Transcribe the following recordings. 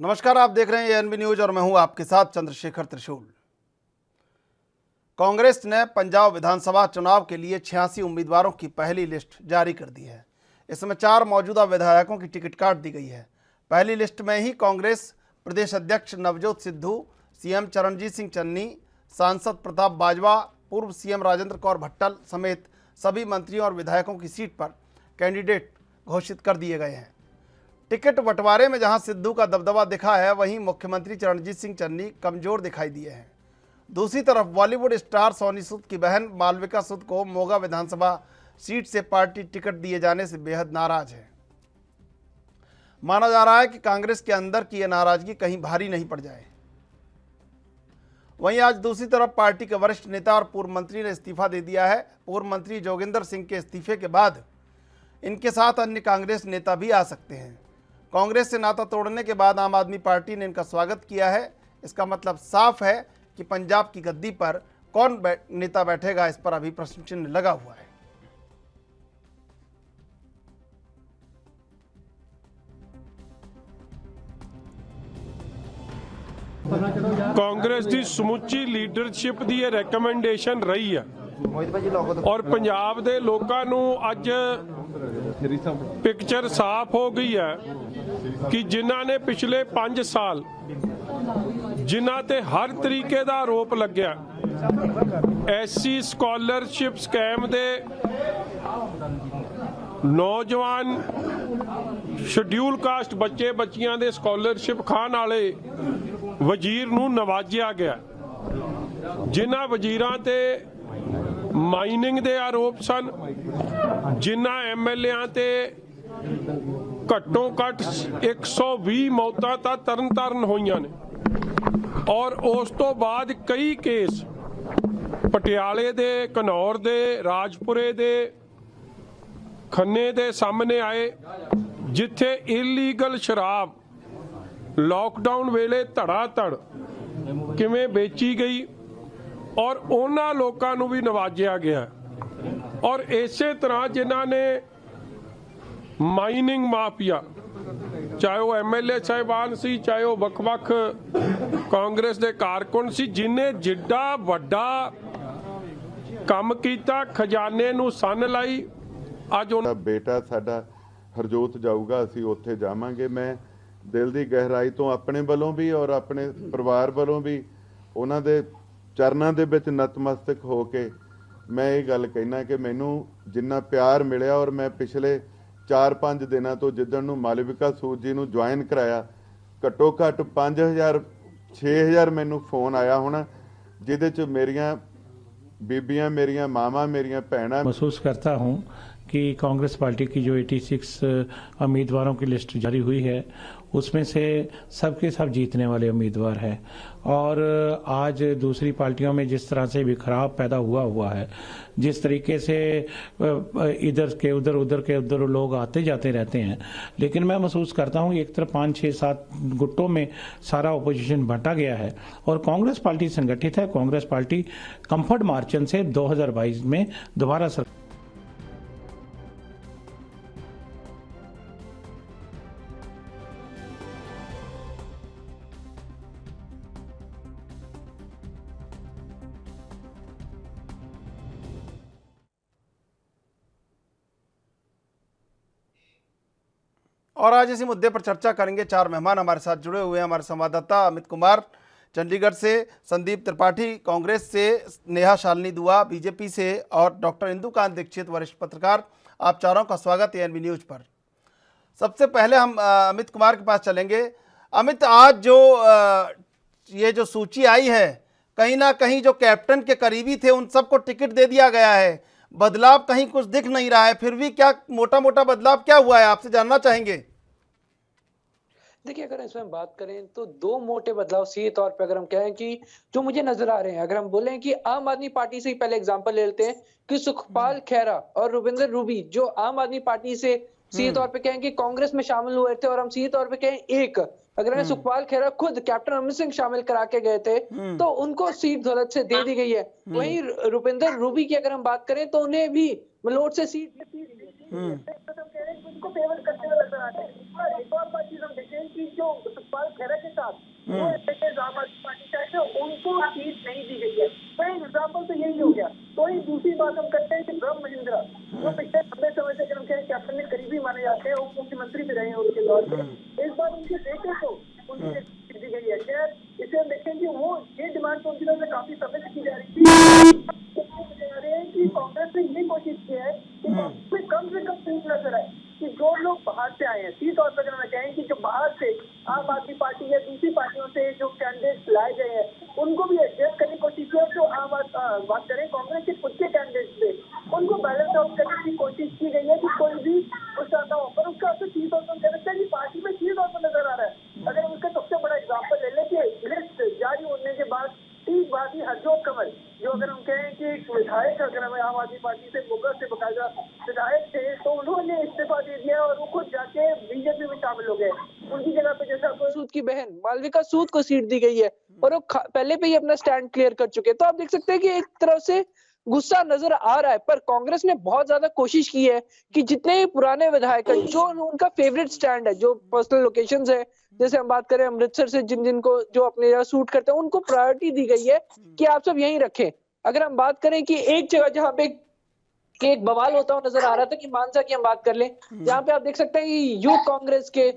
नमस्कार, आप देख रहे हैं एएनबी न्यूज और मैं हूं आपके साथ चंद्रशेखर त्रिशूल। कांग्रेस ने पंजाब विधानसभा चुनाव के लिए 86 उम्मीदवारों की पहली लिस्ट जारी कर दी है। इसमें 4 मौजूदा विधायकों की टिकट काट दी गई है। पहली लिस्ट में ही कांग्रेस प्रदेश अध्यक्ष नवजोत सिद्धू, सीएम चरणजीत सिंह चन्नी, सांसद प्रताप बाजवा, पूर्व सीएम राजेंद्र कौर भट्टल समेत सभी मंत्रियों और विधायकों की सीट पर कैंडिडेट घोषित कर दिए गए हैं। टिकट बंटवारे में जहां सिद्धू का दबदबा दिखा है, वहीं मुख्यमंत्री चरणजीत सिंह चन्नी कमजोर दिखाई दिए हैं। दूसरी तरफ बॉलीवुड स्टार सोनी सूद की बहन मालविका सूद को मोगा विधानसभा सीट से पार्टी टिकट दिए जाने से बेहद नाराज है। माना जा रहा है कि कांग्रेस के अंदर की यह नाराजगी कहीं भारी नहीं पड़ जाए। वहीं आज दूसरी तरफ पार्टी के वरिष्ठ नेता और पूर्व मंत्री ने इस्तीफा दे दिया है। पूर्व मंत्री जोगिंदर सिंह के इस्तीफे के बाद इनके साथ अन्य कांग्रेस नेता भी आ सकते हैं। कांग्रेस से नाता तोड़ने के बाद आम आदमी पार्टी ने इनका स्वागत किया है। इसका मतलब साफ है कि पंजाब की गद्दी पर कौन नेता बैठेगा, इस पर अभी प्रश्न चिन्ह लगा हुआ है। कांग्रेस की समुची लीडरशिप की रिकमेंडेशन रही है और पंजाब के लोगों को अज पिक्चर साफ हो गई है कि जिन्हों ने पिछले 5 साल जिन्हों ते हर तरीके का आरोप लग्या, एससी स्कॉलरशिप स्कैम दे नौजवान शेड्यूल कास्ट बच्चे बच्चियां दे स्कॉलरशिप खान वाले वजीर नूं नवाजिया गया, जिन्हां वजीरां ते माइनिंग दे आरोप सन, जिन्हां एमएलए ते घट्टों घट 120 मौतां तां तरन तारण होईयां ने और उस तो बाद कई केस पटियाले दे, घनौर दे, राजपुरे दे, खन्ने दे सामने आए, जिथे इलीगल शराब लॉकडाउन वेले धड़ाधड़ किवें बेची गई और उन्हां लोकां नूं भी नवाजिया गया। और इसे तरह जिन्हां ने माइनिंग माफिया, चाहे वो एमएलए साहिबान सी, चाहे वो वख-वख कांग्रेस दे कारकुन सी, जिन्हें जिड्डा वड्डा काम कीता, खजाने नूं सन लाई, अज उन्हां बेटा साडा हरजोत जाऊगा, असीं उत्थे जावांगे। मैं दिल की गहराई तो अपने वालों भी और अपने परिवार वालों भी उन्हां दे चरनां दे विच नतमस्तक हो के मैं ये गल कहना कि मैनू जिन्ना प्यार मिलिया और मैं पिछले 4-5 दिनों तो जिद्दन नूं मालविका सूद जी नूं ज्वाइन कराया, घट्टो घट्ट 5000-6000 मैनू फोन आया होना, जिहदे च मेरियां बीबियां, मेरियां मावां, मेरियां भैणां। महसूस करता हूं कि कांग्रेस पार्टी की जो 86 उम्मीदवारों की लिस्ट जारी हुई है, उसमें से सबके सब जीतने वाले उम्मीदवार हैं। और आज दूसरी पार्टियों में जिस तरह से बिखराव पैदा हुआ है, जिस तरीके से इधर के उधर, उधर के उधर लोग आते जाते रहते हैं, लेकिन मैं महसूस करता हूं एक तरफ 5, 6, 7 गुट्टों में सारा ओपोजिशन बंटा गया है और कांग्रेस पार्टी संगठित है। कांग्रेस पार्टी कंफर्ट मार्जिन से 2022 में दोबारा और आज इसी मुद्दे पर चर्चा करेंगे। 4 मेहमान हमारे साथ जुड़े हुए हैं। हमारे संवाददाता अमित कुमार चंडीगढ़ से, संदीप त्रिपाठी कांग्रेस से, नेहा शालिनी दुआ बीजेपी से और डॉक्टर इंदुकांत दीक्षित वरिष्ठ पत्रकार। आप चारों का स्वागत है एएनबी न्यूज पर। सबसे पहले हम अमित कुमार के पास चलेंगे। अमित, आज ये जो सूची आई है, कहीं ना कहीं जो कैप्टन के करीबी थे उन सबको टिकट दे दिया गया है। बदलाव कहीं कुछ दिख नहीं रहा है, फिर भी क्या मोटा मोटा बदलाव क्या हुआ है, आपसे जानना चाहेंगे। देखिए, अगर इसमें बात करें तो 2 मोटे बदलाव सीधे तौर पे अगर हम कहें कि जो मुझे नजर आ रहे हैं, अगर हम बोलें कि आम आदमी पार्टी से ही पहले एग्जांपल ले लेते हैं कि सुखपाल खैरा और रुविंदर रूबी जो आम आदमी पार्टी से सीधे तौर पे कहें कि कांग्रेस में शामिल हुए थे, और हम सीधे तौर पे कहें अगर सुखपाल खैरा खुद कैप्टन अमरिंदर सिंह शामिल करा के गए थे तो उनको सीट दौलत से दे दी गई है। वहीं रुविंदर रूबी की अगर हम बात करें तो उन्हें भी मलोट से सीट दी गई है। फेवर करते हुए नजर आते हैं। एक और बात चीज हम देखें कि जो सुखपाल खैरा के साथ जो आम आदमी पार्टी चाहते हैं उनको सीट नहीं दी गई है। तो एग्जाम्पल तो यही हो गया। तो ही दूसरी बात हम करते हैं कि ब्रह्म महिंद्रा जो पिछले लंबे समय से हम कहें कैप्टन में करीबी माने जाते हैं, उप मुख्यमंत्री भी रहे हैं उनके दौर में, इस बार उनके बेटे को उनकी सीट दी गई है। खैर इसे हम देखें कि वो ये डिमांड तो उनकी तरफ से काफी समय से की जा रही थी। कि कांग्रेस ने ये कोशिश की है कि कांग्रेस में कम से कम सीट नजर आए कि जो लोग बाहर से आए हैं, सीधे तौर पर अगर मैं कहें कि जो बाहर से आम आदमी पार्टी या दूसरी पार्टियों से जो कैंडिडेट लाए गए हैं उनको भी एडजस्ट करने की कोशिश की। जो बात करें कांग्रेस के खुद के कैंडिडेट से, उनको बैलेंस आउट करने की कोशिश की गई है कि कोई भी कुछ आता हो, पर उसका असर सीधे तौर पर कह सकते हैं कि पार्टी में सीधे तौर पर नजर आ रहा है। अगर उसका सबसे बड़ा एग्जाम्पल ले लें कि लिस्ट जारी होने के बाद ठीक बात ही हरजोत कमल जो अगर हम कहें कि एक विधायक अगर हमें आम आदमी पार्टी से मुगल से बकायदा विधायक थे तो उन्होंने इस्तीफा दे दिया और वो खुद जाके बीजेपी में शामिल हो गए। उनकी जगह पे जैसा सूद की बहन मालविका सूद को सीट दी गई है और वो पहले पे ही अपना स्टैंड क्लियर कर चुके हैं। तो आप देख सकते हैं कि एक तरफ से गुस्सा नजर आ रहा है, पर कांग्रेस ने बहुत ज्यादा कोशिश की है कि जितने भी पुराने विधायक हैं जो उनका फेवरेट स्टैंड है, जो पर्सनल लोकेशंस है, जैसे हम बात करें अमृतसर से जिनको जो अपने जगह सूट करते हैं उनको प्रायोरिटी दी गई है कि आप सब यहीं रखें। अगर हम बात करें कि एक जगह जहाँ पे एक बवाल होता हुआ नजर आ रहा था कि मानसा की हम बात कर लें, जहाँ पे आप देख सकते हैं कि यूथ कांग्रेस के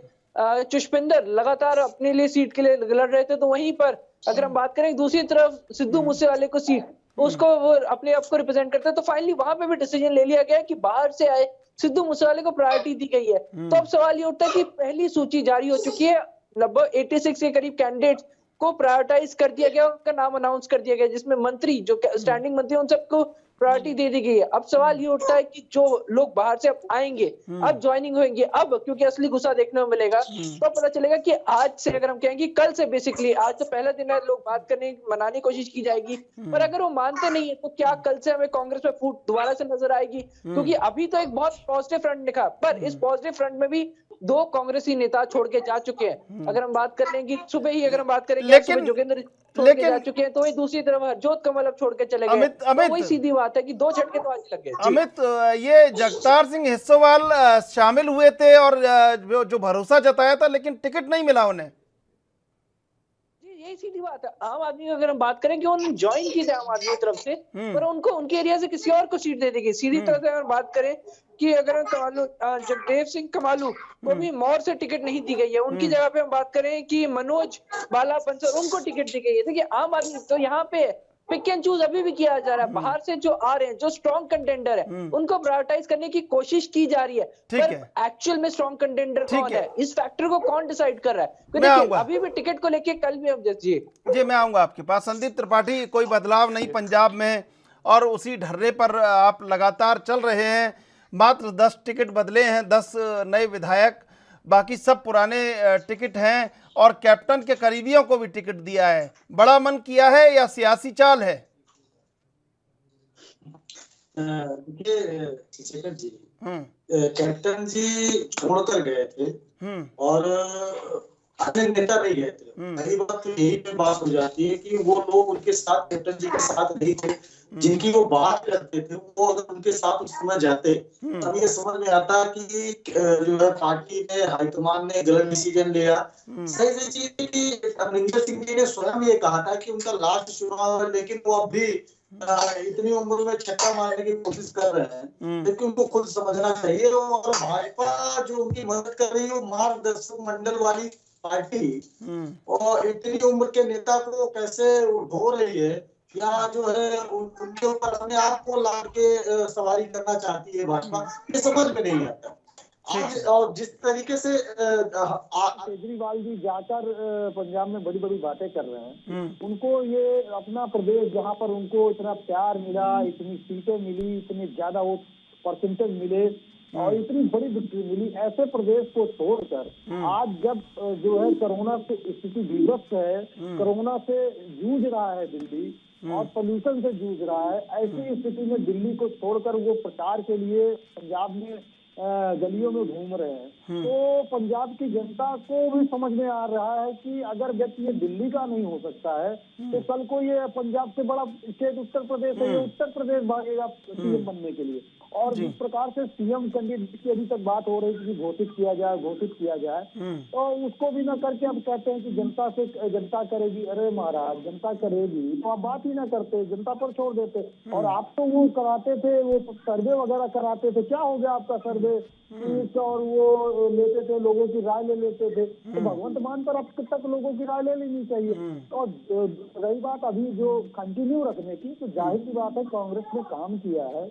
चुष्पिंदर लगातार अपने लिए सीट के लिए लड़ रहे थे, तो वहीं पर अगर हम बात करें दूसरी तरफ सिद्धू मूसेवाले को सीट उसको वो अपने आप को रिप्रेजेंट करते हैं, तो फाइनली वहां पे भी डिसीजन ले लिया गया कि बाहर से आए सिद्धू मूसेवाले को प्रायोरिटी दी गई है। तो अब सवाल ये उठता है कि पहली सूची जारी हो चुकी है, लगभग 86 के करीब कैंडिडेट्स को प्रायोरिटाइज कर दिया गया, उनका नाम अनाउंस कर दिया गया, जिसमें मंत्री जो स्टैंडिंग मंत्री उन सबको प्रायोरिटी दे दी गई है। अब सवाल ये उठता है कि जो लोग बाहर से अब आएंगे, अब ज्वाइनिंग होंगे, अब क्योंकि असली गुस्सा देखने को मिलेगा तो पता चलेगा कि आज से अगर हम कहेंगे कल से बेसिकली आज तो पहला दिन है, लोग बात करने मनाने की कोशिश की जाएगी, पर अगर वो मानते नहीं है तो क्या कल से हमें कांग्रेस में फूट दोबारा से नजर आएगी? क्योंकि अभी तो एक बहुत पॉजिटिव फ्रंट दिखा, पर इस पॉजिटिव फ्रंट में भी 2 कांग्रेसी नेता छोड़ के जा चुके हैं। अगर हम बात कर लें कि सुबह ही अगर हम बात करें लेकिन जोगेंद्र छोड़ के जा चुके हैं, तो वही दूसरी तरफ हरजोत कमल अब छोड़ के चले गए। तो वही सीधी बात है कि 2 झटके तो आज लग गए। अमित, ये जगतार सिंह हिस्सोवाल शामिल हुए थे और जो भरोसा जताया था, लेकिन टिकट नहीं मिला उन्हें। यही सीधी बात है। आम आदमी अगर हम बात करें कि उन्होंने ज्वाइन की थी आम आदमी की तरफ से, पर उनको उनके एरिया से किसी और को सीट दे दी गई। सीधी तरह से अगर बात करें कि अगर जगदेव सिंह कमालू को भी मौर से टिकट नहीं दी गई है, उनकी जगह पे हम बात करें कि मनोज बाला बंसल उनको टिकट दी गई है। देखिए आम आदमी तो यहाँ पे पिक एंड चूज अभी भी किया जा रहा है, बाहर से जो आ रहे हैं जो स्ट्रॉन्ग कंटेंडर है उनको प्रायोरिटाइज करने की कोशिश की जा रही है, पर एक्चुअल में स्ट्रॉन्ग कंटेंडर कौन है, इस फैक्टर को कौन डिसाइड कर रहा है? देखिए अभी भी टिकट को लेके कल भी हम जी मैं आऊंगा आपके पास। संदीप त्रिपाठी, कोई बदलाव नहीं पंजाब में और उसी ढर्रे पर आप लगातार चल रहे हैं। मात्र 10 टिकट बदले हैं, 10 नए विधायक, बाकी सब पुराने टिकट हैं और कैप्टन के करीबियों को भी टिकट दिया है। बड़ा मन किया है या सियासी चाल है? शेखर जी, कैप्टन जी छोड़कर गए थे और अन्य नेता नहीं गए थे। पहली बात तो यही पे बात हो जाती है कि वो लोग उनके साथ कैप्टन जी के साथ नहीं थे, जिनकी वो बात करते थे, वो अगर उनके साथ उस समय जाते तब ये समझ में आता कि जो है पार्टी ने हाईकमान ने गलत डिसीजन लिया। सही चीज थी कि अमरिंदर सिंह जी ने स्वयं ये कहा था कि उनका लास्ट चुनाव है, लेकिन वो अब भी इतनी उम्र में छक्का मारने की कोशिश कर रहे हैं, लेकिन उनको खुद समझना चाहिए। और भाजपा जो उनकी मदद कर रही है वो मार्गदर्शक मंडल वाली पार्टी और इतनी उम्र के नेता को कैसे ढो रही है, या जो है उनके ऊपर अपने आप को लाद के सवारी करना चाहती है भाजपा, ये समझ में नहीं आता। आज और जिस तरीके से केजरीवाल जी जाकर पंजाब में बड़ी बड़ी बातें कर रहे हैं, उनको ये अपना प्रदेश जहाँ पर उनको इतना प्यार मिला, इतनी सीटें मिली, इतने ज्यादा वो परसेंटेज मिले और इतनी बड़ी विक्ट्री मिली, ऐसे प्रदेश को छोड़कर आज जब जो है कोरोना से स्थिति विध्वस्त है, कोरोना से जूझ रहा है दिल्ली और पोल्यूशन से जूझ रहा है, ऐसी स्थिति में दिल्ली को छोड़कर वो प्रचार के लिए पंजाब में गलियों में घूम रहे हैं। तो पंजाब की जनता को भी समझ में आ रहा है कि अगर व्यक्ति ये दिल्ली का नहीं हो सकता है तो कल को ये पंजाब से बड़ा स्टेट उत्तर प्रदेश है, ये उत्तर प्रदेश भागेगा सीएम बनने के लिए। और जिस प्रकार से सीएम कैंडिडेट की अभी तक बात हो रही थी कि घोषित किया जाए, तो उसको भी ना करके अब कहते हैं कि जनता करेगी। अरे महाराज, जनता करेगी तो आप बात ही ना करते, जनता पर छोड़ देते। और आप तो वो कराते थे, वो सर्वे वगैरह कराते थे, क्या हो गया आपका सर्वे? और वो लेते थे, लोगों की राय ले लेते थे। तो भगवंत मान पर अब तक लोगों की राय ले लेनी चाहिए। और रही बात अभी जो कंटिन्यू रखने की, तो जाहिर सी बात है कांग्रेस ने काम किया है।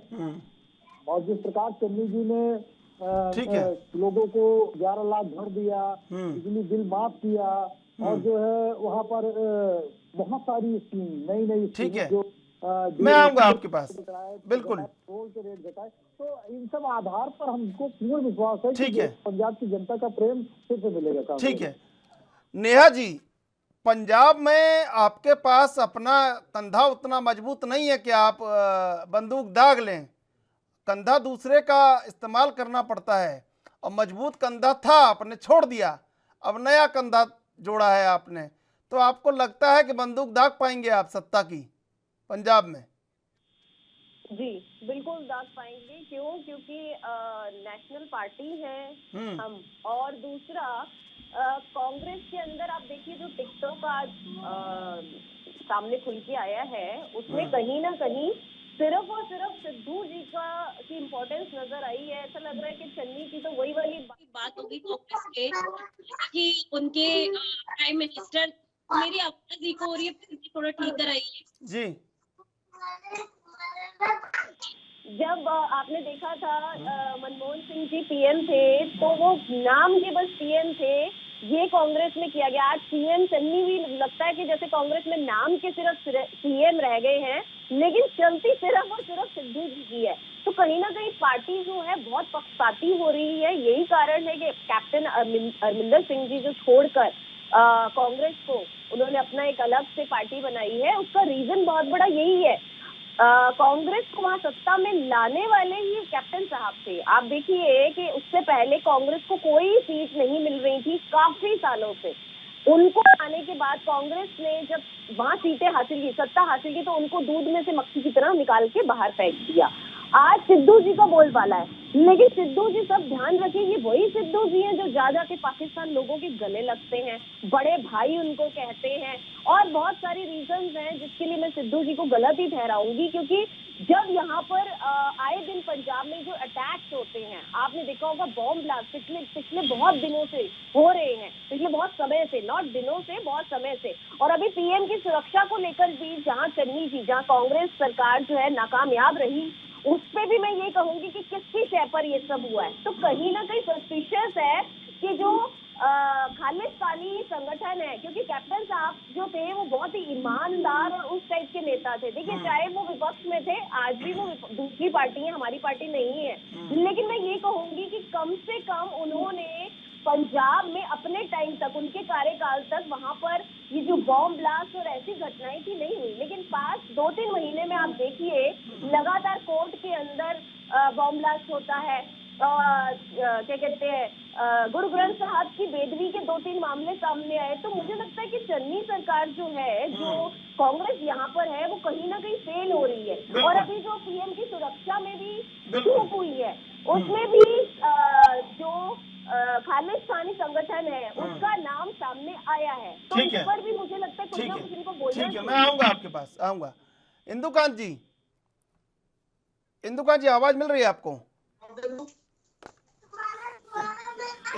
और जिस प्रकार चन्नी जी ने लोगों को 11 लाख भर दिया, बिजली बिल माफ किया, और जो है वहाँ पर बहुत सारी स्कीम, नई स्कीम जो मैं आऊंगा आपके पास, बिल्कुल पेट्रोल के रेट घटाए, तो इन सब आधार पर हमको पूर्ण विश्वास है कि पंजाब की जनता का प्रेम फिर से मिलेगा। ठीक है नेहा जी, पंजाब में आपके पास अपना कंधा उतना मजबूत नहीं है कि आप बंदूक दाग लें। कंधा दूसरे का इस्तेमाल करना पड़ता है, और मजबूत कंधा था आपने छोड़ दिया, अब नया कंधा जोड़ा है आपने। तो आपको लगता है कि बंदूक दाग पाएंगे आप सत्ता की पंजाब में? जी बिल्कुल दाग पाएंगे। क्यों? क्योंकि नेशनल पार्टी है हम, और दूसरा कांग्रेस के अंदर आप देखिए जो टिकटॉक आज सामने खुल के आया है, उसमें कहीं ना कहीं सिर्फ और सिर्फ सिद्धू जी की इम्पोर्टेंस नजर आई है। ऐसा लग रहा है कि चन्नी की तो वही वाली बात होगी कांग्रेस के कि उनके प्राइम मिनिस्टर। मेरी आवाज इको हो रही है, थोड़ा ठीक कराइए जी। जब आपने देखा था मनमोहन सिंह जी पीएम थे, तो वो नाम के बस पीएम थे, ये कांग्रेस में किया गया। आज सीएम चन्नी भी लगता है कि जैसे कांग्रेस में नाम के सिर्फ सीएम रह गए हैं, लेकिन चलती सिर्फ और सिर्फ सिद्धू जी की है। तो कहीं ना कहीं पार्टी जो है बहुत पक्षपाती हो रही है। यही कारण है कि कैप्टन अमरिंदर सिंह जी जो छोड़कर कांग्रेस को उन्होंने अपना एक अलग से पार्टी बनाई है, उसका रीजन बहुत बड़ा यही है। कांग्रेस को वहां सत्ता में लाने वाले ही कैप्टन साहब थे। आप देखिए कि उससे पहले कांग्रेस को कोई सीट नहीं मिल रही थी काफी सालों से। उनको आने के बाद कांग्रेस ने जब वहां सीटें हासिल की, सत्ता हासिल की, तो उनको दूध में से मक्खी की तरह निकाल के बाहर फेंक दिया। आज सिद्धू जी का बोलबाला है, लेकिन सिद्धू जी, सब ध्यान रखिए, ये वही सिद्धू जी हैं जो जा के पाकिस्तान लोगों के गले लगते हैं, बड़े भाई उनको कहते हैं, और बहुत सारी रीजंस हैं जिसके लिए मैं सिद्धू जी को गलत ही ठहराऊंगी। क्योंकि जब यहाँ पर आए दिन पंजाब में जो अटैक्स होते हैं, आपने देखा होगा बॉम्ब ब्लास्ट पिछले बहुत दिनों से हो रहे हैं, पिछले बहुत समय से, नॉट दिनों से, बहुत समय से। और अभी पीएम की सुरक्षा को लेकर भी जहाँ चन्नी जी, जहाँ कांग्रेस सरकार जो है नाकामयाब रही, उस पे भी मैं ये कहूंगी कि किसकी शय पर ये सब हुआ है। तो कहीं ना कहीं सस्पिशियस है कि जो खालिस्तानी संगठन है, क्योंकि कैप्टन साहब जो थे वो बहुत ही ईमानदार और उस टाइप के नेता थे। देखिए, चाहे वो विपक्ष में थे, आज भी वो दूसरी पार्टी है, हमारी पार्टी नहीं है, लेकिन मैं ये कहूंगी कि कम से कम उन्होंने पंजाब में अपने टाइम तक, उनके कार्यकाल तक, वहां पर ये जो बॉम्ब ब्लास्ट और ऐसी घटनाएं थी नहीं हुई। लेकिन 2-3 महीने में आप देखिए लगातार कोर्ट के अंदर बॉम्ब ब्लास्ट होता है। क्या कहते हैं, गुरु ग्रंथ साहब की बेदबी के 2-3 मामले सामने आए। तो मुझे लगता है कि चन्नी सरकार जो है, जो कांग्रेस यहाँ पर है, वो कहीं ना कहीं फेल हो रही है। और अभी जो पीएम की सुरक्षा में भी चूक हुई है, उसमें भी जो खालिस्तानी संगठन है उसका नाम सामने आया है। तो इस पर भी मुझे लगता है कुछ ना कुछ इनको बोलना चाहिए। मैं आऊंगा आपके पास, आऊंगा। इंदुकांत जी आवाज मिल रही है आपको?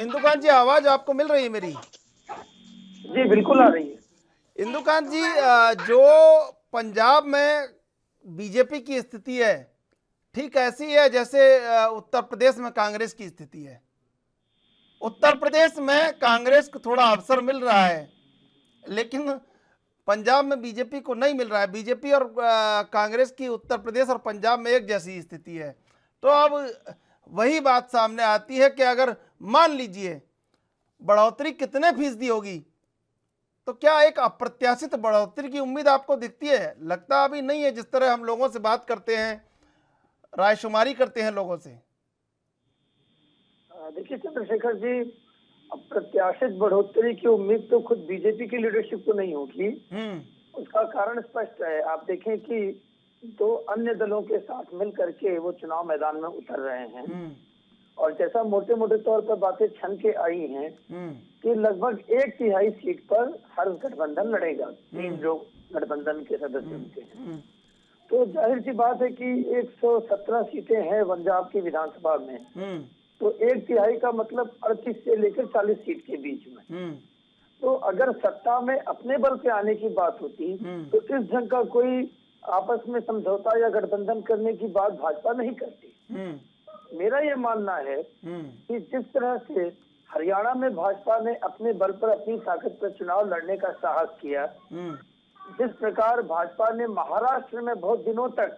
इंदुकांत जी आवाज आपको मिल रही है मेरी? जी बिल्कुल आ रही है। इंदुकांत जी, जो पंजाब में बीजेपी की स्थिति है ठीक ऐसी है जैसे उत्तर प्रदेश में कांग्रेस की स्थिति है। उत्तर प्रदेश में कांग्रेस को थोड़ा अवसर मिल रहा है, लेकिन पंजाब में बीजेपी को नहीं मिल रहा है। बीजेपी और कांग्रेस की उत्तर प्रदेश और पंजाब में एक जैसी स्थिति है। तो अब वही बात सामने आती है कि अगर मान लीजिए बढ़ोतरी कितने फीसदी होगी, तो क्या एक अप्रत्याशित बढ़ोतरी की उम्मीद आपको दिखती है? लगता अभी नहीं है। जिस तरह हम लोगों से बात करते हैं, रायशुमारी करते हैं लोगों से। देखिए चंद्रशेखर जी, अप्रत्याशित बढ़ोतरी की उम्मीद तो खुद बीजेपी की लीडरशिप को नहीं होगी। उसका कारण स्पष्ट है। आप देखें कि तो अन्य दलों के साथ मिल करके वो चुनाव मैदान में उतर रहे हैं। और जैसा मोटे मोटे तौर पर बातें छन के आई हैं कि लगभग 1/3 सीट पर हर गठबंधन लड़ेगा, 3 जो गठबंधन के सदस्य होते हैं। तो जाहिर सी बात है कि 117 सीटें हैं पंजाब की विधानसभा में, तो 1/3 का मतलब 38 से लेकर 40 सीट के बीच में। तो अगर सत्ता में अपने बल पे आने की बात होती तो इस ढंग का कोई आपस में समझौता या गठबंधन करने की बात भाजपा नहीं करती। मेरा ये मानना है कि जिस तरह से हरियाणा में भाजपा ने अपने बल पर अपनी ताकत पर चुनाव लड़ने का साहस किया, जिस प्रकार भाजपा ने महाराष्ट्र में बहुत दिनों तक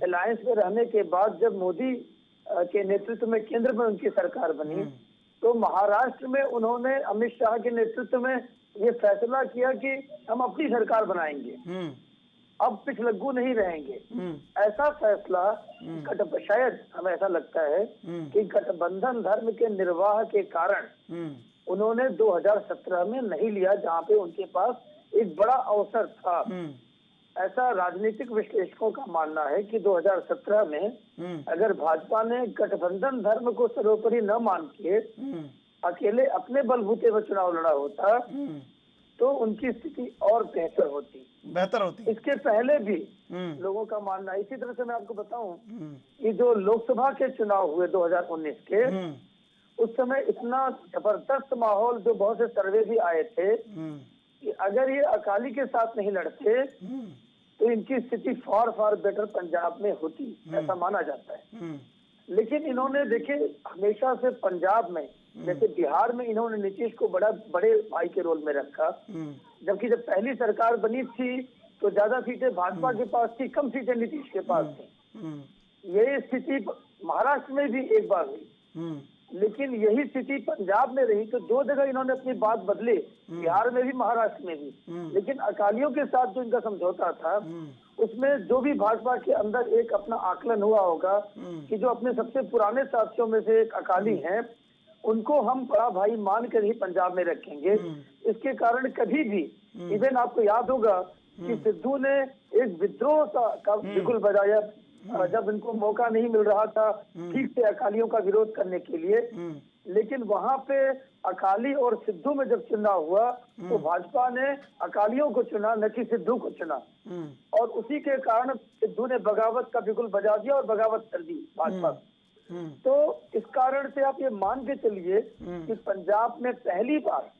अलायंस में रहने के बाद जब मोदी के नेतृत्व में केंद्र में उनकी सरकार बनी, तो महाराष्ट्र में उन्होंने अमित शाह के नेतृत्व में ये फैसला किया कि हम अपनी सरकार बनाएंगे, अब पिछलग्गू नहीं रहेंगे। ऐसा फैसला शायद हमें ऐसा लगता है कि गठबंधन धर्म के निर्वाह के कारण उन्होंने 2017 में नहीं लिया, जहां पे उनके पास एक बड़ा अवसर था। ऐसा राजनीतिक विश्लेषकों का मानना है कि 2017 में अगर भाजपा ने गठबंधन धर्म को सर्वोपरि न मान के अकेले अपने बलबूते पर चुनाव लड़ा होता तो उनकी स्थिति और बेहतर होती। इसके पहले भी लोगों का मानना है। इसी तरह से मैं आपको बताऊं कि जो लोकसभा के चुनाव हुए 2019 के, उस समय इतना जबरदस्त माहौल, जो बहुत से सर्वे भी आए थे कि अगर ये अकाली के साथ नहीं लड़ते तो इनकी स्थिति फार बेटर पंजाब में होती, ऐसा माना जाता है। लेकिन इन्होंने देखिए हमेशा से पंजाब में, जैसे बिहार में इन्होंने नीतीश को बड़े भाई के रोल में रखा, जबकि जब पहली सरकार बनी थी तो ज्यादा सीटें भाजपा के पास थी, कम सीटें नीतीश के पास थी। यही स्थिति महाराष्ट्र में भी एक बार हुई, लेकिन यही स्थिति पंजाब में रही। तो 2 जगह इन्होंने अपनी बात बदली, बिहार में भी महाराष्ट्र में भी। लेकिन अकालियों के साथ जो इनका समझौता था उसमें जो भी भाजपा के अंदर एक अपना आकलन हुआ होगा कि जो अपने सबसे पुराने साथियों में से एक अकाली हैं, उनको हम बड़ा भाई मान कर ही पंजाब में रखेंगे। इसके कारण कभी भी, इवन आपको याद होगा कि सिद्धू ने एक विद्रोह का बिगुल बजाया जब इनको मौका नहीं मिल रहा था ठीक से अकालियों का विरोध करने के लिए। लेकिन वहां पे अकाली और सिद्धू में जब चुनाव हुआ तो भाजपा ने अकालियों को चुना, न कि सिद्धू को चुना, और उसी के कारण सिद्धू ने बगावत का बिगुल बजा दिया और बगावत कर दी भाजपा। तो इस कारण से आप ये मान के चलिए कि पंजाब में पहली बार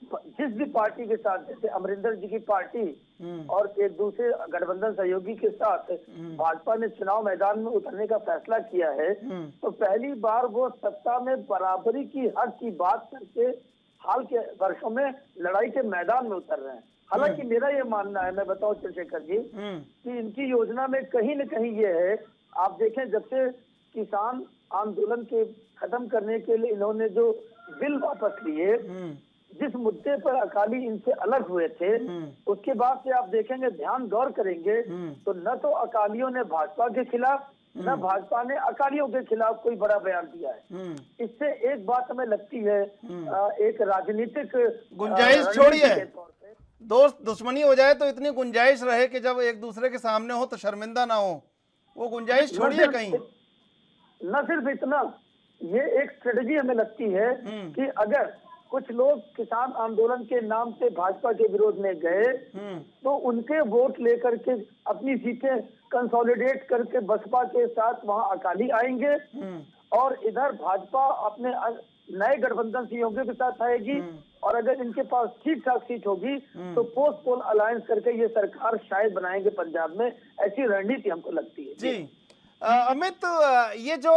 जिस भी पार्टी के साथ, जैसे अमरिंदर जी की पार्टी और एक दूसरे गठबंधन सहयोगी के साथ भाजपा ने चुनाव मैदान में उतरने का फैसला किया है, तो पहली बार वो सत्ता में बराबरी की हक की बात करके हाल के वर्षों में लड़ाई के मैदान में उतर रहे हैं। हालांकि मेरा ये मानना है, मैं बताऊं चंद्रशेखर जी, कि इनकी योजना में कहीं न कहीं ये है, आप देखें जब से किसान आंदोलन के खत्म करने के लिए इन्होंने जो बिल वापस लिए, जिस मुद्दे पर अकाली इनसे अलग हुए थे, उसके बाद से आप देखेंगे, ध्यान गौर करेंगे तो न तो अकालियों ने भाजपा के खिलाफ, न भाजपा ने अकालियों के खिलाफ कोई बड़ा बयान दिया है। इससे एक बात हमें लगती है, एक राजनीतिक गुंजाइश छोड़िए, दोस्त दुश्मनी हो जाए तो इतनी गुंजाइश रहे कि जब एक दूसरे के सामने हो तो शर्मिंदा ना हो, वो गुंजाइश छोड़िए कहीं। न सिर्फ इतना, ये एक स्ट्रेटजी हमें लगती है कि अगर कुछ लोग किसान आंदोलन के नाम से भाजपा के विरोध में गए तो उनके वोट लेकर के अपनी सीटें कंसोलिडेट करके बसपा के साथ वहां अकाली आएंगे, और इधर भाजपा अपने नए गठबंधन सहयोगियों के साथ आएगी, और अगर इनके पास ठीक ठाक सीट होगी तो पोस्ट पोल अलायंस करके ये सरकार शायद बनाएंगे पंजाब में। ऐसी रणनीति हमको लगती है। जी अमित, ये जो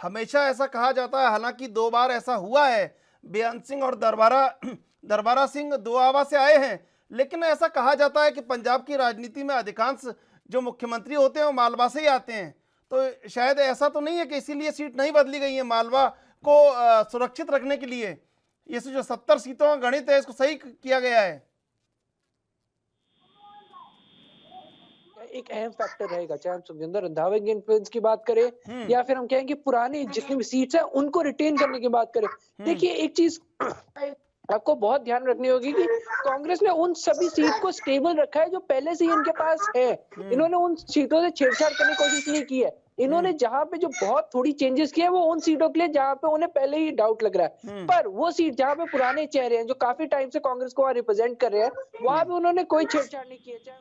हमेशा ऐसा कहा जाता है, हालांकि 2 बार ऐसा हुआ है, बेअंत सिंह और दरबारा सिंह दोआबा से आए हैं, लेकिन ऐसा कहा जाता है कि पंजाब की राजनीति में अधिकांश जो मुख्यमंत्री होते हैं वो मालवा से ही आते हैं। तो शायद ऐसा तो नहीं है कि इसीलिए सीट नहीं बदली गई है मालवा को सुरक्षित रखने के लिए? ये जो 70 सीटों का गणित है, इसको सही किया गया है? एक अहम फैक्टर रहेगा, चाहे हम सुखजिंदर रंधावा के इन्फ्लुएंस की बात करें या फिर हम कहें कि पुरानी जितनी भी सीट्स हैं उनको रिटेन करने की बात करें। देखिए एक चीज आपको बहुत ध्यान रखनी होगी कि कांग्रेस ने उन सभी सीट को स्टेबल रखा है जो पहले से ही इनके पास है। इन्होंने उन सीटों से छेड़छाड़ करने की कोशिश नहीं की है। इन्होंने जहां पे जो बहुत थोड़ी चेंजेस किए हैं वो उन सीटों के लिए जहां पे उन्हें पहले ही डाउट लग रहा है, पर वो सीट जहां पे पुराने चेहरे हैं जो काफी टाइम से कांग्रेस को वहां रिप्रेजेंट कर रहे हैं, वहां पे उन्होंने कोई छेड़छाड़ नहीं की है। चाहे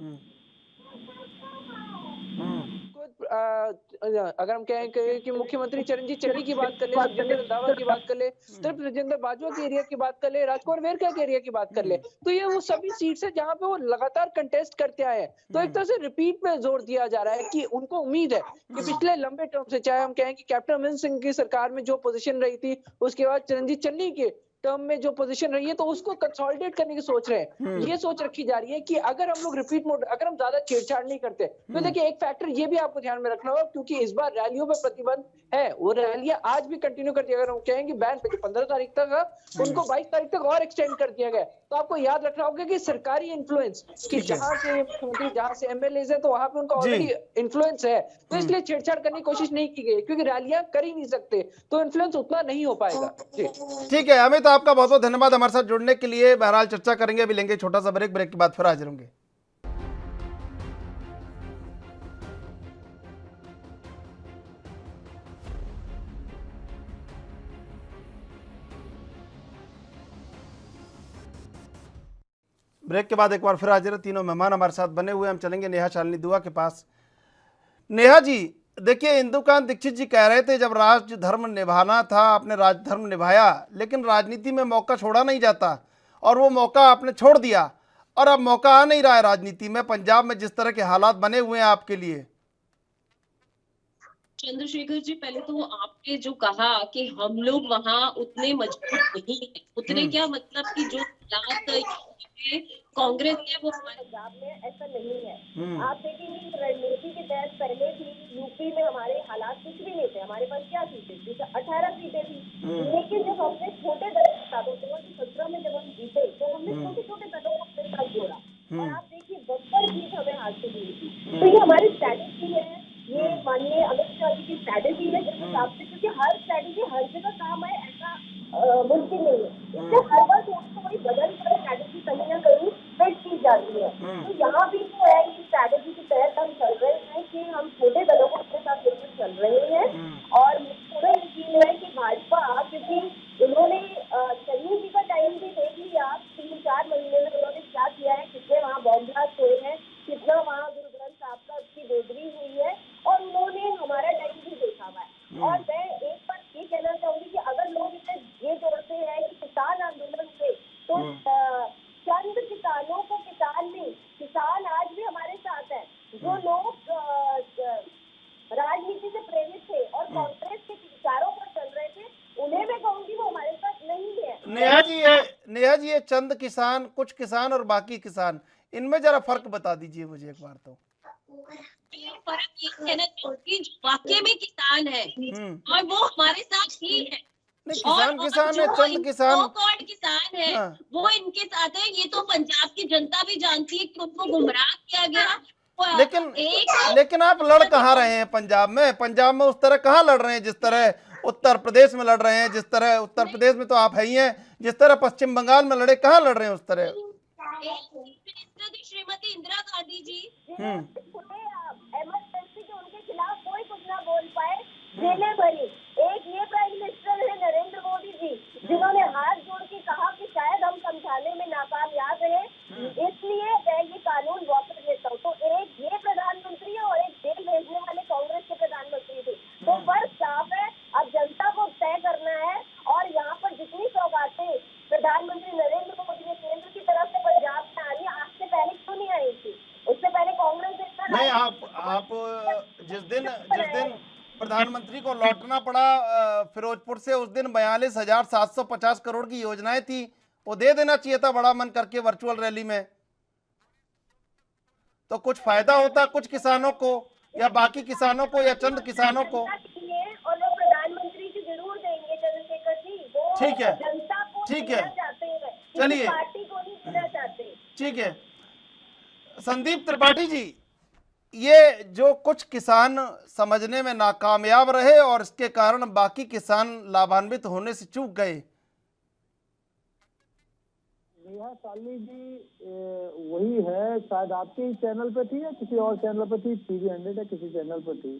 अगर हम कहें कि मुख्यमंत्री चरणजीत चन्नी की बात कर ले, सुखजिंदर रंधावा की बात कर ले, सिर्फ राजेंद्र बाजवा के एरिया की बात कर ले, राजकुमार वेरका के एरिया की बात कर ले, तो ये वो सभी सीट्स है जहां पे वो लगातार कंटेस्ट करते आए हैं। तो एक तरह से रिपीट पे जोर दिया जा रहा है कि उनको उम्मीद है कि पिछले लंबे टर्म से, चाहे हम कहें कि कैप्टन अमरिंदर सिंह की सरकार में जो पोजीशन रही थी, उसके बाद चरणजीत चन्नी के टर्म में जो पोजीशन रही है, तो उसको कंसोलिडेट करने की सोच रहे हैं। ये सोच रखी जा रही है कि अगर हम लोग रिपीट मोड, अगर हम ज्यादा छेड़छाड़ नहीं करते, तो देखिए एक फैक्टर ये भी आपको ध्यान में रखना होगा, क्योंकि इस बार रैलियों पे प्रतिबंध है, वो रैलियां आज भी कंटिन्यू करती है। अगर हम कहेंगे बैन पे 15 तारीख तक है, उनको 22 तारीख तक और एक्सटेंड कर दिया गया। तो आपको याद रखना होगा कि सरकारी इन्फ्लुएंस कि जहां से मुख्यमंत्री, जहां से एमएलए है, तो वहां पे उनका ऑलरेडी इन्फ्लुएंस है, तो इसलिए छेड़छाड़ करने की कोशिश नहीं की गई, क्योंकि रैलियां कर ही नहीं सकते, तो इन्फ्लुएंस उतना नहीं हो पाएगा। जी ठीक है अमित, आपका बहुत बहुत धन्यवाद हमारे साथ जुड़ने के लिए। बहरहाल चर्चा करेंगे, अभी लेंगे छोटा सा ब्रेक, ब्रेक के बाद फिर हाजिर होंगे। ब्रेक के बाद एक बार फिर हाजिर है। तीनों मेहमान हमारे साथ बने हुए, हम चलेंगे नेहा शालिनी दुआ के पास। नेहा जी, देखिए इंदुकांत दीक्षित जी कह रहे थे जब राज धर्म निभाना था आपने राज धर्म निभाया, लेकिन राजनीति में मौका छोड़ा नहीं जाता, और वो मौका आपने छोड़ दिया, और अब मौका आ नहीं रहा है राजनीति में। पंजाब में जिस तरह के हालात बने हुए हैं आपके लिए। चंद्रशेखर जी, पहले तो आपने जो कहा कि हम लोग वहाँ उतने मजबूत नहीं है, उतने क्या मतलब कि जो हालात कांग्रेस है वो पंजाब में ऐसा नहीं है। आप देखेंगे रणनीति के तहत पहले भी यूपी में हमारे हालात कुछ भी नहीं थे, हमारे पास क्या सीटें थी, 18 सीटें थी, लेकिन जब हमने छोटे दलों के साथ 2017 में जब हम जीते, तो हमने छोटे छोटे दलों को अपने साथ जोड़ा, और आप देखिए बम्पर जीत हमें हासिल हुई थी। तो ये हमारी स्ट्रैटेजी है, ये माननीय अमित शाह जी की स्ट्रैटेजी है, जिस हिसाब से, क्योंकि हर स्ट्रैटेजी हर जगह काम है ऐसा मुमकिन नहीं है, इसलिए हर बार थोड़ी बदल कर स्ट्रैटेजी कहीं ना कहीं फिट की जाती है। तो यहाँ भी जो है इस स्ट्रैटेजी के तहत हम चल रहे हैं कि हम छोटे दलों को अपने साथ लेकर चल रहे हैं, और पूरा यकीन है कि भाजपा, क्योंकि उन्होंने चन्नी जी का टाइम भी देख लिया, 3-4 महीने में उन्होंने क्या किया है, कितने वहाँ बॉम्ब ब्लास्ट हुए हैं, कितना वहाँ गुरु ग्रंथ साहब का उसकी बेदरी हुई है, और उन्होंने हमारा टाइम भी देखा हुआ है। और मैं एक बात ये कहना चाहूंगी कि अगर लोग इसे ये जोड़ते हैं कि किसान आंदोलन से, तो चंद किसानों को किसान नहीं, किसान आज भी हमारे साथ है। जो लोग राजनीति से प्रेरित थे और कांग्रेस के विचारों पर चल रहे थे, उन्हें मैं कहूंगी वो हमारे साथ नहीं है। नेहा जी, ये चंद किसान, कुछ किसान और बाकी किसान, इनमें जरा फर्क बता दीजिए मुझे एक बार। तो फर्क ये है ना कि जो वाकई में किसान है और वो हमारे साथ ही है, किसान है, चंद किसान किसान है, वो इनके साथ है। ये तो पंजाब की जनता भी जानती है कि उनको गुमराह किया गया। लेकिन आप लड़ कहाँ रहे हैं पंजाब में? पंजाब में उस तरह कहाँ लड़ रहे हैं जिस तरह उत्तर प्रदेश में लड़ रहे हैं, जिस तरह उत्तर प्रदेश में तो आप है ही हैं, जिस तरह पश्चिम बंगाल में लड़े, कहाँ लड़ रहे हैं उस तरह? श्रीमती इंदिरा गांधी जी एमरजेंसी के उनके खिलाफ कोई कुछ ना बोल पाए, जेलें भरी। एक ये प्राइम मिनिस्टर है नरेंद्र मोदी जी, जिन्होंने हाथ जोड़ के कहा कि शायद हम समझाने में नाकामयाब रहे, इसलिए मैं ये कानून वापस लेता हूँ। तो एक ये प्रधानमंत्री है और एक जेल भेजने वाले कांग्रेस के प्रधानमंत्री थे। तो फर्क साफ है, अब जनता को तय करना है। और यहाँ पर जितनी सौगातें प्रधानमंत्री नरेंद्र मोदी ने केंद्र की तरफ से पंजाब में आ रही है, आज से पहले क्यों नहीं आई थी? उससे पहले कांग्रेस नहीं, आप जिस दिन प्रधानमंत्री को लौटना पड़ा फिरोजपुर से, उस दिन 42,750 करोड़ की योजनाएं थी, वो दे देना चाहिए था बड़ा मन करके वर्चुअल रैली में, तो कुछ फायदा होता कुछ किसानों को, या बाकी किसानों को, या चंद किसानों को। और वो प्रधानमंत्री जी जरूर देंगे चंद्रशेखर जी, वो ठीक है, जनता को ठीक है, चाहते हैं, चलिए, पार्टी को नहीं देना चाहते। ठीक है। संदीप त्रिपाठी जी, ये जो कुछ किसान समझने में नाकामयाब रहे और इसके कारण बाकी किसान लाभान्वित होने से चूक गए, नेहा साली जी वही है, शायद आपके ही चैनल पे थी या किसी और चैनल पे थी, टीवी 100 या किसी चैनल पे थी।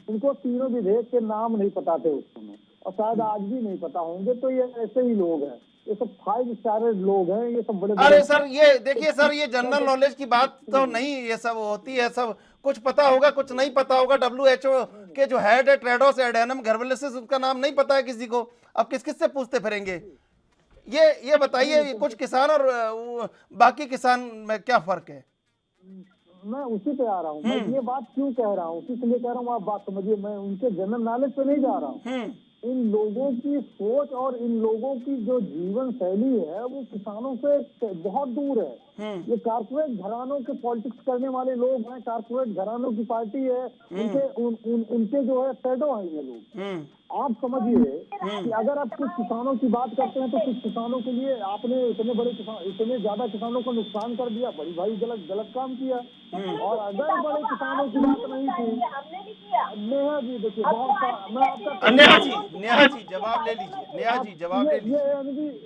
उनको तीनों विधेयक के नाम नहीं पता थे उस समय, और शायद आज भी नहीं पता होंगे। तो ये ऐसे ही लोग हैं, ये सब 5 स्टार लोग हैं, ये सब बड़े। अरे सर ये देखिए सर, ये जनरल नॉलेज की बात तो नहीं ये सब होती है, सब कुछ पता होगा कुछ नहीं पता होगा। WHO के जो हेड है टेड्रोस एडहेनम घेब्रेयेसस, उसका नाम नहीं पता है किसी को, अब किस किस से पूछते फिरेंगे। ये बताइए, कुछ किसान और बाकी किसान में क्या फर्क है? मैं उसी पे आ रहा हूँ। मैं ये बात क्यों कह रहा हूँ, इसलिए कह रहा हूँ आप बात समझिए। मैं उनके जनरल नॉलेज पे नहीं जा रहा हूँ। इन लोगों की सोच और इन लोगों की जो जीवन शैली है वो किसानों से बहुत दूर है। ये कारपोरेट घरानों के पॉलिटिक्स करने वाले लोग हैं, कारपोरेट घरानों की पार्टी है, उनके जो है शैडो हैं ये लोग। आप समझिए कि अगर आप कुछ किसानों की बात करते हैं तो कुछ किसानों के लिए आपने इतने ज्यादा किसानों को नुकसान कर दिया, बड़ी भाई गलत काम किया। और अगर बड़े किसानों की बात नहीं थी, नेहा जी देखिए बहुत, मैं आपका नेहा जी जवाब ले लीजिए, नेहा जी जवाब ले लीजिए।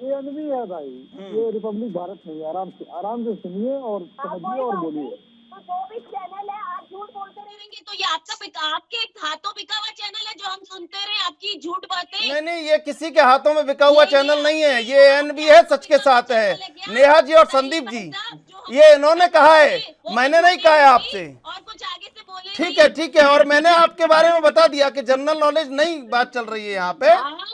ये एनवी है भाई, ये रिपब्लिक भारत नहीं है। आराम से सुनिए और समझिए और बोलिए। तो जो भी चैनल है आप झूठ बोलते रहेंगे तो ये आपके हाथों बिका हुआ चैनल है जो हम सुनते रहे आपकी झूठ बातें। नहीं, ये किसी के हाथों में बिका हुआ चैनल नहीं है, ये एनबी है, सच के साथ है। नेहा जी और संदीप जी, ये इन्होंने कहा है, मैंने नहीं कहा है आपसे। और कुछ आगे से बोले ठीक है, और मैंने आपके बारे में बता दिया कि जनरल नॉलेज नहीं बात चल रही है यहाँ पे। आपका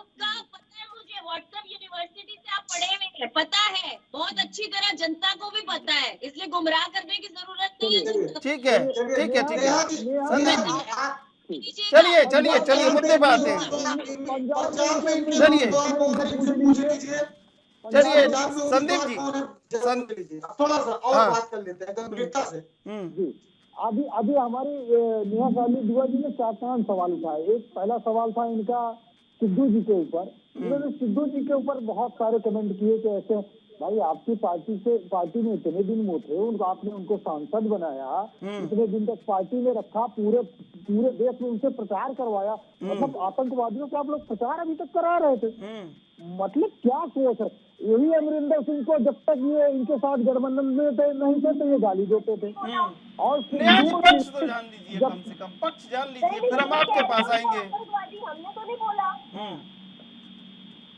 पता है मुझे, व्हाट्सएप यूनिवर्सिटी से आप पढ़े हुए हैं, पता है बहुत अच्छी तरह, जनता को भी पता है, इसलिए गुमराह करने की जरूरत नहीं है। ठीक है संदीप जी, चलिए मुद्दे पे आते हैं। चलिए संदीप जी, थोड़ा सा और बात कर लेते हैं गंभीरता से। अभी हमारी नेहा साली दुआ जी ने 4-5 सवाल उठाए। एक पहला सवाल था इनका सिद्धू जी के ऊपर। उन्होंने सिद्धू जी के ऊपर बहुत सारे कमेंट किए कि ऐसे भाई आपकी पार्टी में इतने दिन वो थे, आपने उनको सांसद बनाया, इतने दिन तक पार्टी में रखा, पूरे देश में उनसे प्रचार करवाया, मतलब आतंकवादियों का आप लोग प्रचार अभी तक करा रहे थे। मतलब क्या सोच है? यही अमरिंदर सिंह को जब तक ये इनके साथ गठबंधन में थे नहीं थे तो ये गाली देते थे। और पक्ष तो जान लीजिए, कम से कम पक्ष जान लीजिए, फिर हम आपके पास आएंगे। हमने तो नहीं बोला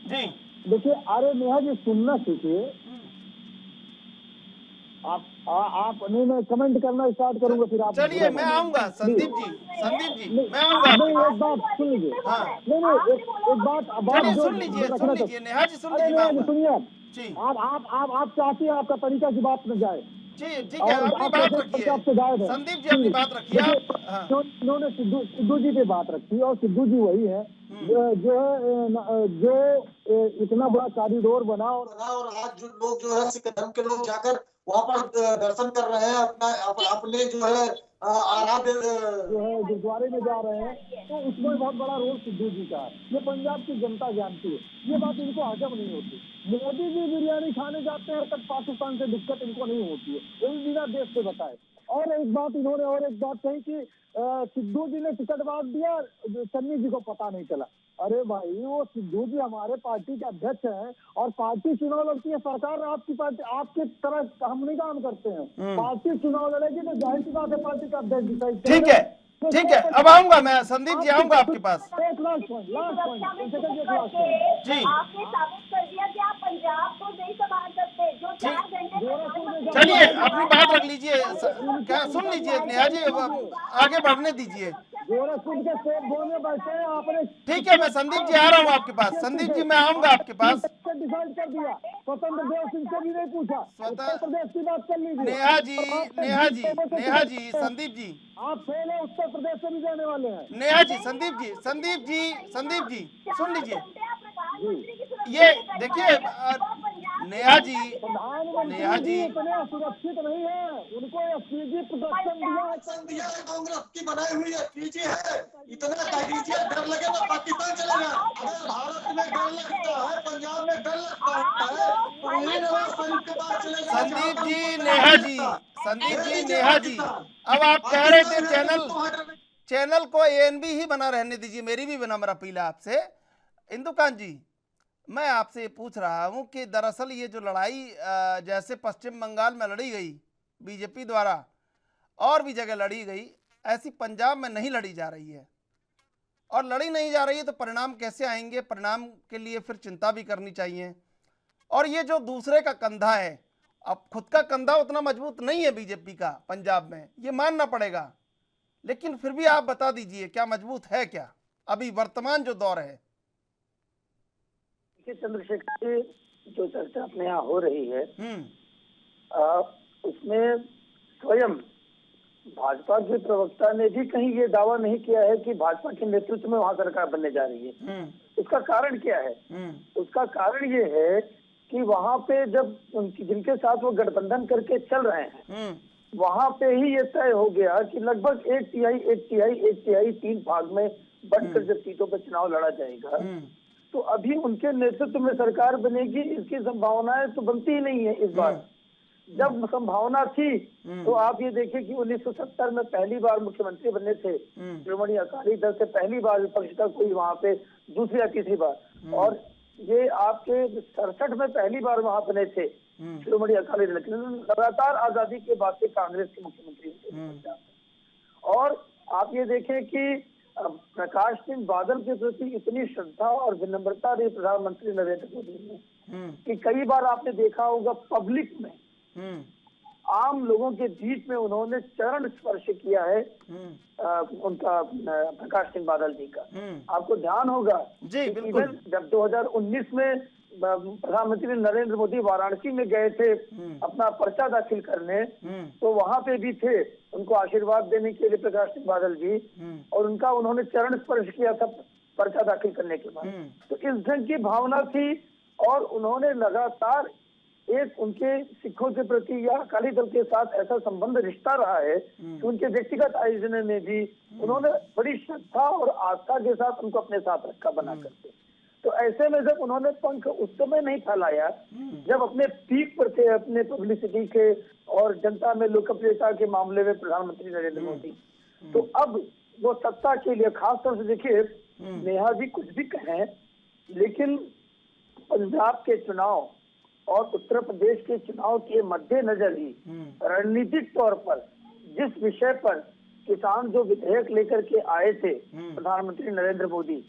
जी। देखिए, अरे नेहा जी सुनना सीखिए। आप नहीं, मैं कमेंट करना स्टार्ट करूंगा फिर आप। चलिए मैं आऊंगा संदीप जी मैं आऊंगा। एक बात सुन लीजिए। हाँ नहीं एक बात सुन लीजिए नेहा जी, सुन लीजिए। सुनिए आप चाहती हैं आपका तरीका की बात न जाए। ठीक है, अपनी बात रखिए संदीप जी, अपनी बात रखिए। उन्होंने सिद्धू जी पे बात रखी, और सिद्धू जी वही है जो इतना बड़ा कॉरिडोर बना, और आज जो लोग जो है सिख धर्म के लोग जाकर वहाँ पर दर्शन कर रहे हैं, अपने जो है आराध्य जो है गुरुद्वारे में जा रहे हैं, तो उसमें बहुत बड़ा रोल सिद्धू जी का है। ये पंजाब की जनता जानती है, ये बात इनको हजम नहीं होती। मोदी जी बिरयानी खाने जाते हैं तब पाकिस्तान से दिक्कत इनको नहीं होती है, वो भी बिना देश से बताए। और एक बात कही कि सिद्धू जी ने टिकट बांट दिया, चन्नी जी को पता नहीं चला। अरे भाई, वो सिद्धू जी हमारे पार्टी के अध्यक्ष हैं, और पार्टी चुनाव लड़ती है, सरकार आपकी पार्टी आपके तरह हम नहीं काम करते हैं। पार्टी चुनाव लड़ेगी तो जाहिर सी बात है पार्टी का अध्यक्ष डिसाइड। ठीक है, अब आऊंगा मैं संदीप जी, आऊंगा आपके पास। लास्ट पॉइंट जी, आपने साबित कर दिया कि आप पंजाब को नहीं संभाल सकते। जो 4 घंटे चलिए अपनी बात रख लीजिए, क्या सुन लीजिए नेहा जी, आगे बढ़ने दीजिए। गोरखपुर के सेब बोने बैठे हैं आपने। ठीक है, मैं संदीप जी आ रहा हूँ आपके पास। संदीप जी मैं आऊंगा आपके पास। डिसाइड कर दिया, स्वतंत्र देव सिंह से भी नहीं पूछा, उत्तर प्रदेश की बात कर लीजिए। नेहा जी संदीप जी, आप फेल है, उत्तर प्रदेश से भी जाने वाले हैं। नेहा जी संदीप जी सुन लीजिए। ये देखिए नेहा जी इतने सुरक्षित नहीं है, उनको एसपीजी प्रोटेक्शन दिया है, कांग्रेस की बनाई हुई एसपीजी है। इतना डर लगे तो पाकिस्तान चले जाए। अगर भारत में डर लगता है, पंजाब में डर लगता है, संदीप जी नेहा जी, अब आप कह रहे थे चैनल को एएनबी ही बना रहने दीजिए, मेरी भी विनम्र अपील है आपसे। इंदुकांत जी, मैं आपसे ये पूछ रहा हूँ कि दरअसल ये जो लड़ाई जैसे पश्चिम बंगाल में लड़ी गई बीजेपी द्वारा और भी जगह लड़ी गई, ऐसी पंजाब में नहीं लड़ी जा रही है और लड़ी नहीं जा रही है, तो परिणाम कैसे आएंगे? परिणाम के लिए फिर चिंता भी करनी चाहिए। और ये जो दूसरे का कंधा है, अब खुद का कंधा उतना मजबूत नहीं है बीजेपी का पंजाब में, ये मानना पड़ेगा, लेकिन फिर भी आप बता दीजिए क्या मजबूत है क्या अभी वर्तमान जो दौर है? चंद्रशेखर जी, जो चर्चा अपने यहाँ हो रही है उसमें स्वयं भाजपा के प्रवक्ता ने भी कहीं ये दावा नहीं किया है कि भाजपा के नेतृत्व में वहाँ सरकार बनने जा रही है। उसका कारण क्या है? उसका कारण ये है कि वहाँ पे जब जिनके साथ वो गठबंधन करके चल रहे हैं, वहाँ पे ही ये तय हो गया कि लगभग एक तिहाई 3 भाग में बढ़कर जब सीटों पर चुनाव लड़ा जाएगा, तो अभी उनके नेतृत्व में सरकार बनेगी, इसकी संभावनाएं तो बनती ही नहीं है इस बार। जब संभावना थी तो आप ये देखिए कि 1970 में पहली बार मुख्यमंत्री बने थे शिरोमणि अकाली दल से, पहली बार विपक्ष का कोई वहाँ पे, दूसरी या तीसरी बार, और ये आपके 67 में पहली बार वहाँ बने थे शिरोमणि अकाली दल के। लगातार आजादी के बाद से कांग्रेस के मुख्यमंत्री थे। और आप ये देखें कि प्रकाश सिंह बादल के प्रति इतनी श्रद्धा और विनम्रता रही प्रधानमंत्री नरेंद्र मोदी ने कि कई बार आपने देखा होगा पब्लिक में, आम लोगों के बीच में उन्होंने चरण स्पर्श किया है उनका, प्रकाश सिंह बादल जी का। आपको ध्यान होगा जी, बिल्कुल, जब 2019 में प्रधानमंत्री नरेंद्र मोदी वाराणसी में गए थे अपना पर्चा दाखिल करने, तो वहां पे भी थे उनको आशीर्वाद देने के लिए प्रकाश सिंह बादल जी, और उनका उन्होंने चरण स्पर्श किया था पर्चा दाखिल करने के बाद। तो इस ढंग की भावना थी, और उन्होंने लगातार एक उनके सिखों के प्रति या अकाली दल के साथ ऐसा संबंध रिश्ता रहा है कि उनके व्यक्तिगत आयोजन में भी उन्होंने बड़ी श्रद्धा और आस्था के साथ उनको अपने साथ रखा बना करके। तो ऐसे में जब उन्होंने पंख उस समय नहीं फैलाया जब अपने पीक पर थे, अपने पब्लिसिटी के और जनता में लोकप्रियता के मामले में प्रधानमंत्री नरेंद्र मोदी, तो अब वो सत्ता के लिए, खासतौर से देखिए नेहा जी कुछ भी कहें, लेकिन पंजाब के चुनाव और उत्तर प्रदेश के चुनाव के मद्देनजर ही रणनीतिक तौर पर जिस विषय पर किसान जो विधेयक लेकर के आए थे प्रधानमंत्री नरेंद्र मोदी,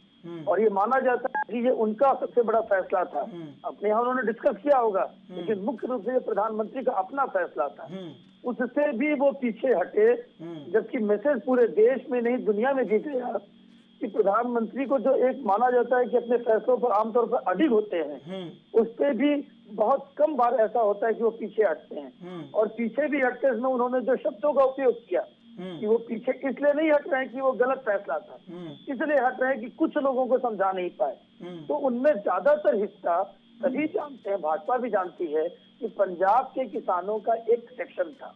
और ये माना जाता है कि ये उनका सबसे बड़ा फैसला था, अपने यहाँ उन्होंने डिस्कस किया होगा, लेकिन मुख्य रूप से प्रधानमंत्री का अपना फैसला था, उससे भी वो पीछे हटे, जबकि मैसेज पूरे देश में नहीं दुनिया में दी गया कि प्रधानमंत्री को जो एक माना जाता है कि अपने फैसलों पर आमतौर पर अडिग होते हैं, उस पे भी बहुत कम बार ऐसा होता है कि वो पीछे हटते हैं। और पीछे भी हटते इसमें उन्होंने जो शब्दों का उपयोग किया कि वो पीछे इसलिए नहीं हट रहे हैं कि वो गलत फैसला था, इसलिए हट रहे हैं कि कुछ लोगों को समझा नहीं पाए। तो उनमें ज्यादातर हिस्सा सभी जानते हैं, भाजपा भी जानती है कि पंजाब के किसानों का एक सेक्शन था,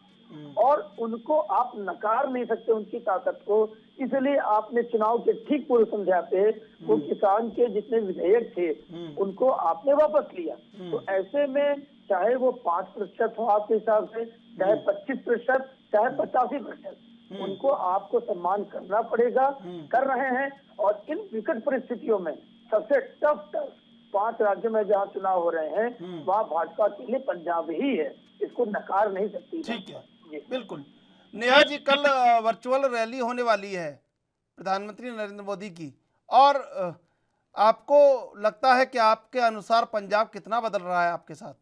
और उनको आप नकार नहीं सकते उनकी ताकत को, इसलिए आपने चुनाव के ठीक पूर्व संध्या पे वो किसान के जितने विधेयक थे उनको आपने वापस लिया। तो ऐसे में चाहे वो 5% हो आपके हिसाब से, चाहे 25%, चाहे 85%, उनको आपको सम्मान करना पड़ेगा, कर रहे हैं। और इन विकट परिस्थितियों में सबसे टफ 5 राज्यों में जहाँ चुनाव हो रहे हैं वहाँ भाजपा के लिए पंजाब ही है, इसको नकार नहीं सकती। ठीक है, बिल्कुल। नेहा जी, कल वर्चुअल रैली होने वाली है प्रधानमंत्री नरेंद्र मोदी की, और आपको लगता है कि आपके अनुसार पंजाब कितना बदल रहा है आपके साथ?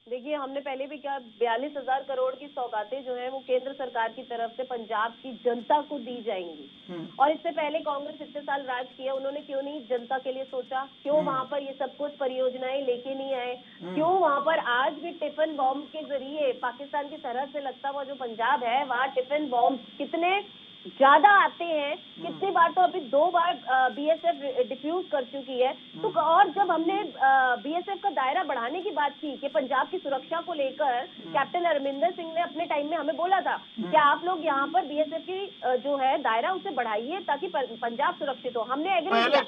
देखिए, हमने पहले भी कहा 42,000 करोड़ की सौगातें जो है वो केंद्र सरकार की तरफ से पंजाब की जनता को दी जाएंगी। और इससे पहले कांग्रेस इतने साल राज किया, उन्होंने क्यों नहीं जनता के लिए सोचा? क्यों वहां पर ये सब कुछ परियोजनाएं लेके नहीं आए? क्यों वहां पर आज भी टिफिन बॉम्ब के जरिए पाकिस्तान की सरहद से लगता हुआ जो पंजाब है वहाँ टिफिन बॉम्ब कितने ज्यादा आते हैं? कितनी बार तो अभी 2 बार बीएसएफ डिफ्यूज कर चुकी है। तो और जब हमने बीएसएफ का दायरा बढ़ाने की बात की कि पंजाब की सुरक्षा को लेकर कैप्टन अरविंदर सिंह ने अपने टाइम में हमें बोला था कि आप लोग यहाँ पर बीएसएफ की जो है दायरा उसे बढ़ाइए ताकि पंजाब सुरक्षित हो, हमने एग्री किया।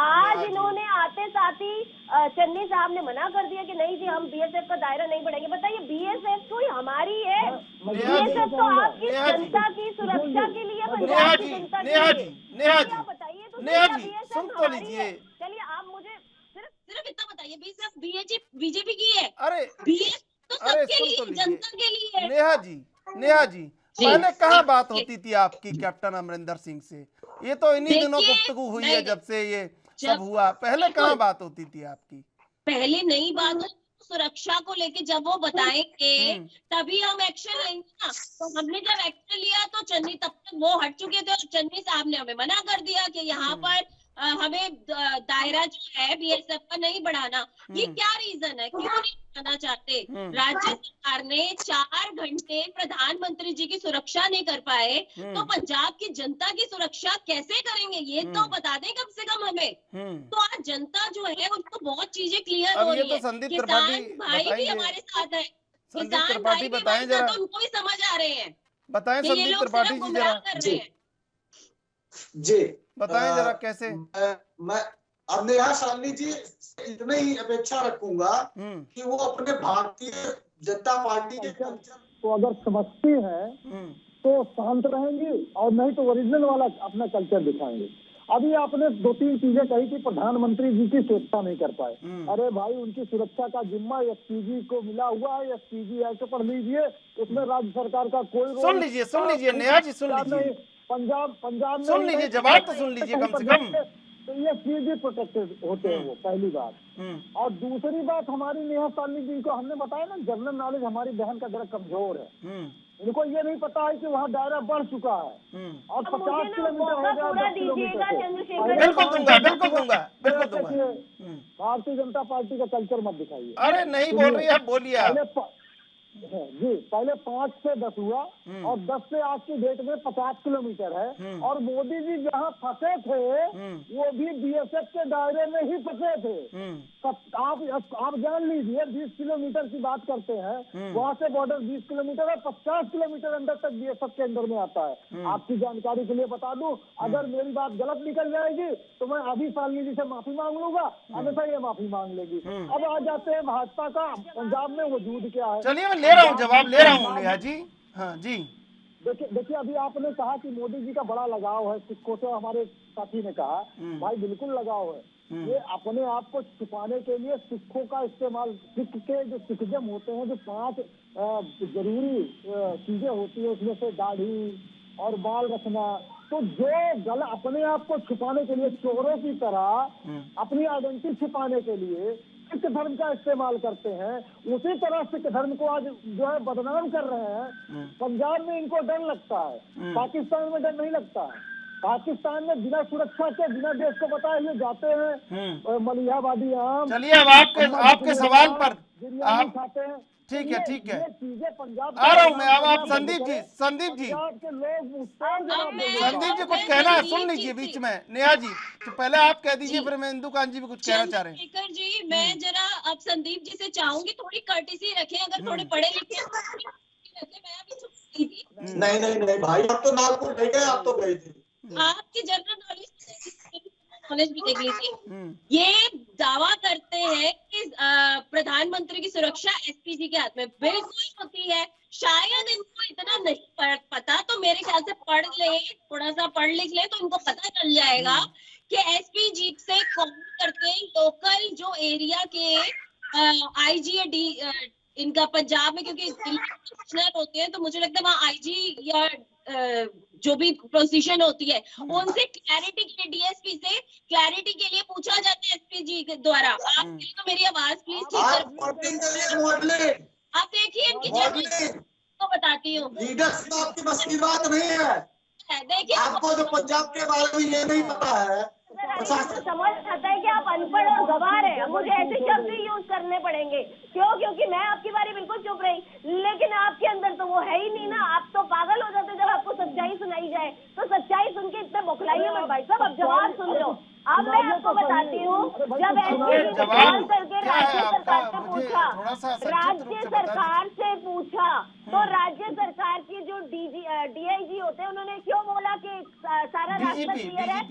आज इन्होंने आते साथ ही चन्नी साहब ने मना कर दिया कि नहीं जी हम बीएसएफ का दायरा नहीं बढ़ाएंगे। बताइए, बीएसएफ कोई हमारी है? बीएसएफ तो आपकी जनता की सुरक्षा के लिए, पंजाब की जनता के लिए। बताइए तो नेहा जी सुन तो लीजिए, ये भी सिर्फ बीजेपी की है। अरे बीएसएफ तो अरे सबके सुन लिए, तो लीजिए जनता के लिए है। नेहा जी पहले कहाँ बात होती थी आपकी कैप्टन अमरिंदर सिंह से? ये तो इन्हीं दिनों देखिए, गुफ्तगू हुई है नहीं, जब से ये सब जब- हुआ। पहले कहाँ बात होती थी आपकी? पहले नई बात हो, सुरक्षा को लेके जब वो बताएंगे तभी हम एक्शन लेंगे ना। तो हमने जब एक्शन लिया तो चन्नी, तब तक वो हट चुके थे और चन्नी साहब ने हमें मना कर दिया कि यहाँ पर हमें दायरा जो है बीएसएफ का नहीं बढ़ाना। ये क्या रीजन है, क्यों नहीं बढ़ाना चाहते? राज्य सरकार ने 4 घंटे प्रधानमंत्री जी की सुरक्षा नहीं कर पाए, तो पंजाब की जनता की सुरक्षा कैसे करेंगे? ये तो बता दें कम से कम हमें। तो आज जनता जो है उसको बहुत चीजें क्लियर अब हो ये रही तो है। संदीप किसान त्रिपाठी भाई भी बताएंगे। हमारे साथ है, संदीप किसान त्रिपाठी भाई भी बताएं हमारे जरा, साथ, उनको भी समझ आ रहे हैं बताएं कि ये संदीप लोग त्रिपाठी सिर्फ जी गुमराह जरा कर रहे हैं। जी बताएं जरा कैसे। मैं अब नेहा शालिनी जी से इतने ही अपेक्षा रखूंगा कि वो अपने भारतीय जनता पार्टी के कल्चर तो अगर समझती है तो शांत रहेंगी, और नहीं तो ओरिजिनल वाला अपना कल्चर दिखाएंगे। अभी आपने 2-3 चीजें कही कि प्रधानमंत्री जी की सुरक्षा नहीं कर पाए। अरे भाई, उनकी सुरक्षा का जिम्मा एसपीजी को मिला हुआ है। एसपीजी एक्ट पढ़ लीजिए, उसमें राज्य सरकार का कोई रोल सुन लीजिए नेहा जी, सुन लीजिए, पंजाब में सुन लीजिए, जवाब तो सुन लीजिए कम से कम। तो ये एसपीजी प्रोटेक्टेड होते हैं वो, पहली बात। और दूसरी बात, हमारी नेहा शालिनी जी को हमने बताया ना, जनरल नॉलेज हमारी बहन का जरा कमजोर है। इनको ये नहीं पता है कि वहाँ दायरा बढ़ चुका है और 50 किलोमीटर हो गया, 10 किलोमीटर। बिल्कुल दूंगा। भारतीय जनता पार्टी का कल्चर मत दिखाइए। अरे नहीं बोल रही है, बोलिए आप। जी, पहले 5 से 10 हुआ और 10 से आज की डेट में 50 किलोमीटर है। और मोदी जी जहाँ फंसे थे वो भी बीएसएफ के दायरे में ही फंसे थे। आप जान लीजिए, 20 किलोमीटर की बात करते हैं, वहाँ से बॉर्डर 20 किलोमीटर है, 50 किलोमीटर अंदर तक बीएसएफ के अंदर में आता है। आपकी जानकारी के लिए बता दूं, अगर मेरी बात गलत निकल जाएगी तो मैं अभी शालिनी जी से माफी मांग लूंगा, हमेशा ये माफी मांग लेगी। अब आ जाते हैं भाजपा का पंजाब में वजूद क्या है। चलिए मैं ले रहा हूँ, जवाब ले रहा हूँ नेहा जी। हाँ जी, देखिए अभी आपने कहा कि मोदी जी का बड़ा लगाव है सिखों से, हमारे साथी ने कहा, भाई बिल्कुल लगाव है। ये अपने आप को छुपाने के लिए सिखों का इस्तेमाल, सिख के जो सिखजम होते हैं, जो 5 जरूरी चीजें होती है, उसमें से दाढ़ी और बाल रखना, तो जो अपने आप को छुपाने के लिए चोरों की तरह अपनी आइडेंटिटी छुपाने के लिए सिख धर्म का इस्तेमाल करते हैं, उसी तरह सिख धर्म को आज जो है बदनाम कर रहे हैं। पंजाब में इनको डर लगता है, पाकिस्तान में डर नहीं लगता है। पाकिस्तान में बिना सुरक्षा के, बिना देश को बताए हुए जाते हैं मलिहाबादी आम। चलिए अब आपके सवाल पर बिरयानी खाते हैं। ठीक है चीजें पंजाब आ रहा हूँ मैं। अब आप संदीप जी पंजाब के लोग संदीप जी कुछ कहना है, सुन लीजिए बीच में। नेहा जी तो पहले आप कह दीजिए, फिर मैं इंदु कांत जी भी कुछ कहना चाह रहे हैं। चंद्रशेखर जी, मैं जरा अब संदीप जी से चाहूंगी थोड़ी कर्टिसी रखें, अगर थोड़े पढ़े लिखे हैं मैं अभी चुप थी। नहीं भाई, आप तो नागपुर नहीं गए, आप तो गए थे। आपकी जनरल नॉलेज भी देख लीजिए। ये दावा करते हैं कि प्रधानमंत्री की सुरक्षा एसपीजी के हाथ में बिल्कुल होती है। शायद इनको इतना नहीं पता, तो मेरे ख्याल से पढ़ ले, थोड़ा सा पढ़ लिख ले तो इनको पता चल जाएगा कि एसपीजी से कौन करते हैं लोकल जो एरिया के आईजी इनका पंजाब में, क्योंकि कमिश्नर होते हैं तो मुझे लगता है वहाँ आईजी या जो भी पोजीशन होती है उनसे क्लैरिटी के लिए, डीएसपी से क्लैरिटी के लिए पूछा जाता है एसपीजी के द्वारा। आप तो मेरी आवाज प्लीज ठीक कर, आप देखिए इनकी जर्नलिस्ट को बताती हूँ, लीडरशिप आपकी बस की बात नहीं है। देखिए आपको जो पंजाब के बारे में ये नहीं पता है, समझ आता है कि आप अनपढ़ और गवार हैं। मुझे ऐसे शब्द ही यूज करने पड़ेंगे। क्योंकि मैं आपकी बारी बिल्कुल चुप रही, लेकिन आपके अंदर तो वो है ही नहीं ना। आप तो पागल हो जाते जब आपको सच्चाई सुनाई जाए। तो सच्चाई सुन के इतने बौखलाइए मत भाई साहब, अब जवाब सुन लो। अब मैं आपको बताती हूँ, जब एसपीजी ने कॉल करके राज्य सरकार से पूछा, तो राज्य सरकार की जो डीआईजी होते हैं, उन्होंने क्यों बोला कि सारा रास्ता क्लियर है।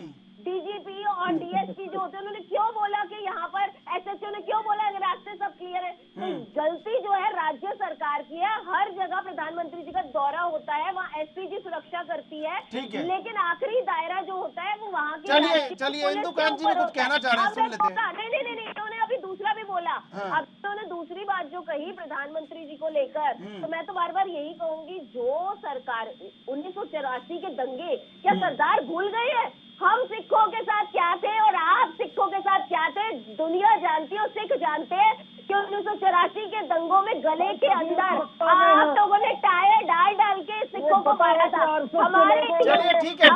डीजीपी और डीएसपी जो होते हैं उन्होंने क्यों बोला कि यहाँ पर एसएचओ ने क्यों बोला कि रास्ते सब क्लियर है। तो गलती जो है राज्य सरकार की है। हर जगह प्रधानमंत्री जी का दौरा होता है, वहाँ एसपीजी सुरक्षा करती है, लेकिन आखिरी दायरा जो होता है वो वहाँ की। चलिए इंदु कांत जी भी कुछ कहना चाह रहे हैं, सुन लेते हैं। नहीं, इन्होंने अभी दूसरा भी बोला। अब उन्होंने दूसरी बात जो कही प्रधानमंत्री जी को लेकर, तो मैं तो बार बार यही कहूंगी, जो सरकार 1984 के दंगे क्या सरदार भूल गई है? हम सिखों के साथ क्या थे और आप सिखों के साथ क्या थे, दुनिया जानती है और सिख जानते हैं कि 1984 के दंगों में गले के अंदर आप लोगों ने टायर डाल डाल के सिखों को मारा था। हमारे चलिए ठीक है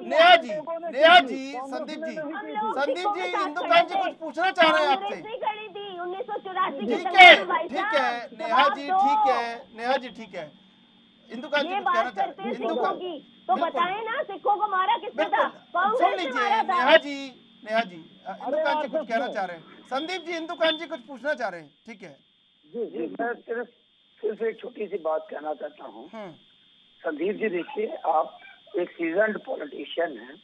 नेहा जी संदीप जी इंदुकांत जी कुछ पूछना चाह रहे हैं आपसे। खड़ी थी 1984 ठीक है नेहा जी ठीक है इंदुकांत जी ये कुछ कहना बात चाह करते रहे हैं हैं। सिखों की, तो बताएं ना सिखों को मारा किसने था? सुन कांग्रेस ने लीजिए मारा था। नेहा जी इंदुकांत जी कुछ कहना चाह रहे हैं। संदीप जी इंदुकांत जी कुछ पूछना चाह रहे हैं। ठीक है जी मैं सिर्फ एक छोटी सी बात कहना चाहता हूँ। संदीप जी देखिए, आप एक सीजन्ड पॉलिटिशियन हैं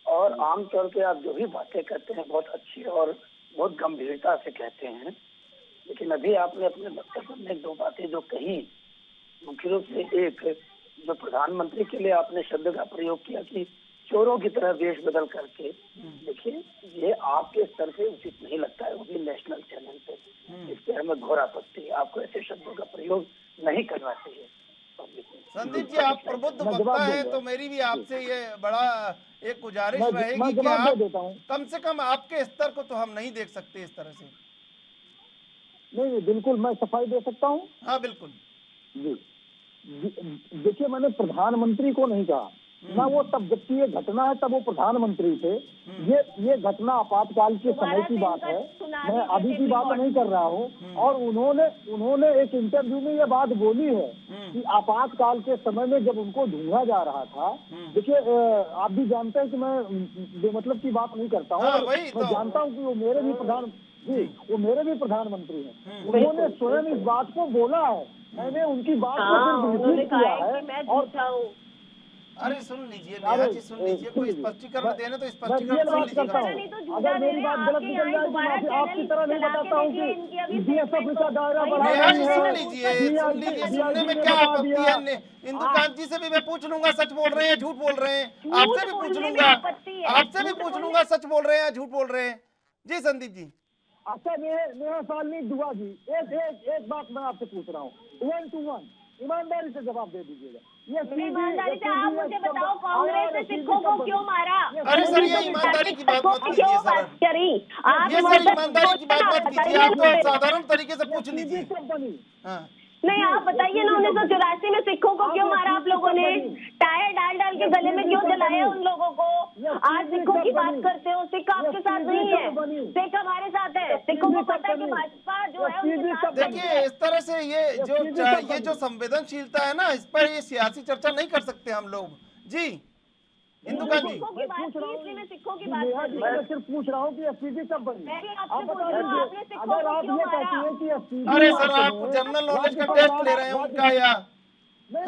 और आमतौर पे आप जो भी बातें करते हैं बहुत अच्छी और बहुत गंभीरता से कहते हैं, लेकिन अभी आपने अपने वक्तव्य में दो बातें जो कही, मुख्य रूप से एक जो प्रधानमंत्री के लिए आपने शब्द का प्रयोग किया कि चोरों की तरह वेश बदल करके, देखिए ये आपके स्तर से उचित नहीं लगता है, वो भी नेशनल चैनल पे। इस पे हमें घोर आपत्ति है, आपको ऐसे शब्दों का प्रयोग नहीं करना चाहिए। संदीप जी आप प्रबुद्ध वक्ता है, तो मेरी भी आपसे ये बड़ा एक गुजारिश रहेगी कि आप कम से कम आपके स्तर को तो हम नहीं देख सकते इस तरह से। नहीं बिल्कुल मैं सफाई दे सकता हूँ। हाँ बिल्कुल जी देखिए, मैंने प्रधानमंत्री को नहीं कहा ना, वो तब जबकि ये घटना है तब वो प्रधानमंत्री थे। ये घटना आपातकाल के समय की बात है, मैं अभी की बात नहीं कर रहा हूँ। और उन्होंने एक इंटरव्यू में ये बात बोली है कि आपातकाल के समय में जब उनको ढूंढा जा रहा था, देखिए आप भी जानते हैं कि मैं बेमतलब की बात नहीं करता हूँ। मैं जानता हूँ कि वो मेरे भी प्रधानमंत्री हैं। उन्होंने स्वयं इस बात को बोला है, मैंने उनकी बात को सिर्फ रिपीट किया है। और अरे सुन लीजिए नेहा जी, सुन लीजिए, कोई स्पष्टीकरण देने तो स्पष्टीकरण सुन लीजिए। अगर मेरी बात गलत निकल जाए तो आपकी तरह नहीं बताता हूँ कि बीएसएफ का दायरा बढ़ा नेहा जी सुन लीजिए, सुनने में क्या आपत्ति है? इंदुकांत जी से भी मैं पूछ लूंगा सच बोल रहे हैं झूठ बोल रहे हैं, आपसे भी पूछ लूंगा सच बोल रहे हैं झूठ बोल रहे हैं। जी संदीप जी। अच्छा मेरा सवाल नहीं दुआ जी, एक बात मैं आपसे पूछ रहा हूँ, 1 to 1 ईमानदारी से जवाब दे दीजिएगा। ईमानदारी से आप मुझे बताओ, कांग्रेस ने सिखों को क्यों मारा? अरे सर ये ईमानदारी की बात मत कीजिए सर, आप ये सर ईमानदारी की बात मत कीजिए, आप तो साधारण तरीके से पूछ लीजिए। नहीं आप बताइए ना, 1984 में सिखों को क्यों मारा आप लोगों ने? टायर डाल डाल के गले में क्यों जलाया उन लोगों को? आज सिखों की बात करते हो, सिख आपके साथ नहीं है, सिख हमारे साथ है। सिखों को पता है कि भाजपा जो है उनके साथ। देखिए इस तरह से ये जो संवेदनशीलता है ना, इस पर ये सियासी चर्चा नहीं कर सकते हम लोग। जी इंदुकांत जी सिखों की बात मैं सिर्फ पूछ रहा हूँ कि एसपीजी कब बनी? आप बता दीजिए अगर आप ये कहती हैं कि एसपीजी। अरे सर आप जनरल नॉलेज का टेस्ट ले रहे हैं उनका या? नहीं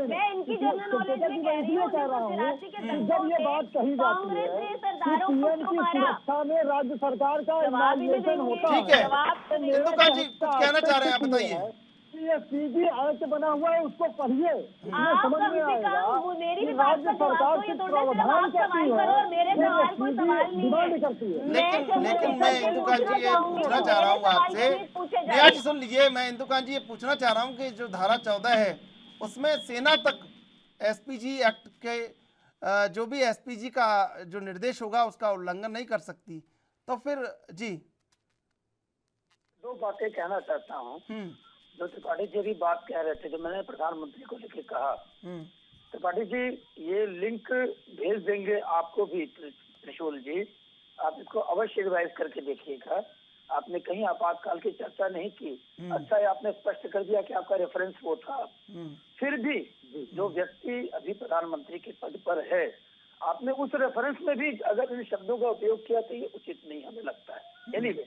मैं इनकी जनरल नॉलेज में कह रही हूँ, कह रहा हूँ जब ये बात कही जाती है कि पीएम की सुरक्षा में राज्य सरकार का इन्वॉल्वमेंट होता है। ठीक है इंदुकांत जी कुछ कहना चाह रहे हैं, आप बताइए। सीधी एक्ट बना हुआ है, उसको पढ़िए, समझ में आएगा। मेरी भी राज्य सरकार से प्रावधान करती है, डिमांड करती है। लेकिन मैं इंदुकांत जी ये पूछना चाह रहा हूँ आपसे, नेहा जी सुन लीजिए, मैं इंदुकांत जी ये पूछना चाह रहा हूँ कि जो धारा 14 है उसमें सेना तक एसपीजी एक्ट के जो भी एसपीजी का जो निर्देश होगा उसका उल्लंघन नहीं कर सकती, तो फिर जी दो बातें कहना चाहता हूँ। जो त्रिपाठी जी भी बात कह रहे थे, जो मैंने प्रधानमंत्री को लेकर कहा, त्रिपाठी जी ये लिंक भेज देंगे आपको भी त्रिशूल जी, आप इसको अवश्य रिवाइज करके देखिएगा। आपने कहीं आपातकाल की चर्चा नहीं की। अच्छा है आपने स्पष्ट कर दिया कि आपका रेफरेंस वो था। फिर भी जो व्यक्ति अभी प्रधानमंत्री के पद पर है, आपने उस रेफरेंस में भी अगर इन शब्दों का उपयोग किया तो ये उचित नहीं हमें लगता है। एनीवे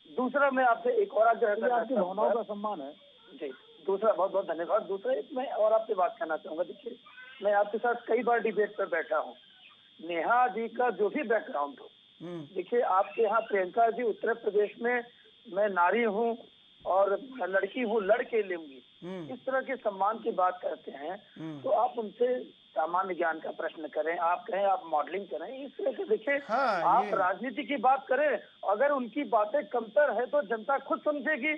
दूसरा मैं आपसे एक और आग्रह करना आपकी भावनाओं का सम्मान है जी। दूसरा बहुत बहुत धन्यवाद। दूसरा एक मैं और आपसे बात करना चाहूंगा। देखिए मैं आपके साथ कई बार डिबेट पर बैठा हूँ, नेहा जी का जो भी बैकग्राउंड हो, देखिए आपके यहाँ प्रियंका जी उत्तर प्रदेश में मैं नारी हूँ और लड़की हूँ, लड़के लूंगी, इस तरह के सम्मान की बात करते हैं, तो आप उनसे सामान्य ज्ञान का प्रश्न करें, आप कहें आप मॉडलिंग करें, इस तरह से देखिए हाँ, आप राजनीति की बात करें, अगर उनकी बातें कमतर है तो जनता खुद समझेगी,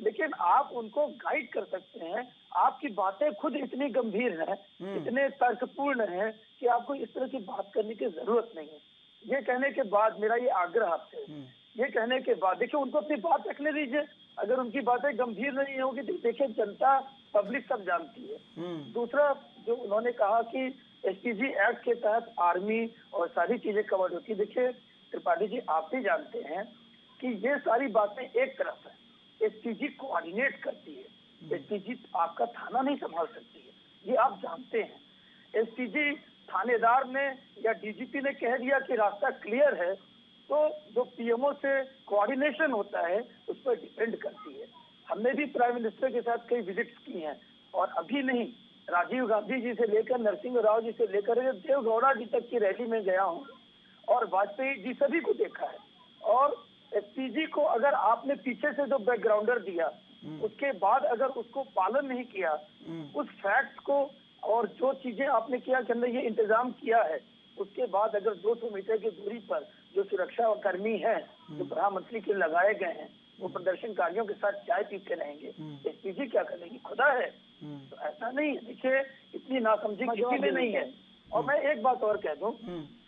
लेकिन आप उनको गाइड कर सकते हैं। आपकी बातें खुद इतनी गंभीर हैं, इतने तर्कपूर्ण हैं कि आपको इस तरह की बात करने की जरूरत नहीं है। ये कहने के बाद मेरा ये आग्रह आपसे, ये कहने के बाद देखिए उनको अपनी बात रखने दीजिए। अगर उनकी बातें गंभीर नहीं होगी तो देखिए जनता, पब्लिक सब जानती है। दूसरा जो उन्होंने कहा कि एसपीजी एक्ट के तहत आर्मी और सारी चीजें कवर्ड होती है, देखिए त्रिपाठी जी आप भी जानते हैं कि ये सारी बातें एक तरफ है, एसपीजी कोऑर्डिनेट करती है, एसपीजी आपका थाना नहीं संभाल सकती है, ये आप जानते हैं। एसपीजी थानेदार ने या डीजीपी ने कह दिया कि रास्ता क्लियर है, तो जो पीएमओ से कोऑर्डिनेशन होता है उस पर डिपेंड करती है। हमने भी प्राइम मिनिस्टर के साथ कई विजिट्स की हैं, और अभी नहीं, राजीव गांधी जी से लेकर नरसिंह राव जी से लेकर देवगौड़ा जी तक की रैली में गया हूँ, और वाजपेयी जी सभी को देखा है। और एसपीजी को अगर आपने पीछे से जो बैकग्राउंडर दिया, उसके बाद अगर उसको पालन नहीं किया, उस फैक्ट को और जो चीजें आपने किया कि हमने ये इंतजाम किया है, उसके बाद अगर 200 मीटर की दूरी पर जो सुरक्षा कर्मी हैं जो प्रधानमंत्री के लगाए गए हैं, वो प्रदर्शनकारियों के साथ चाय पीते रहेंगे, एसपीजी क्या करेगी? खुदा है। तो ऐसा नहीं है, देखिए इतनी नासमझी किसी में नहीं है। और मैं एक बात और कह दूं,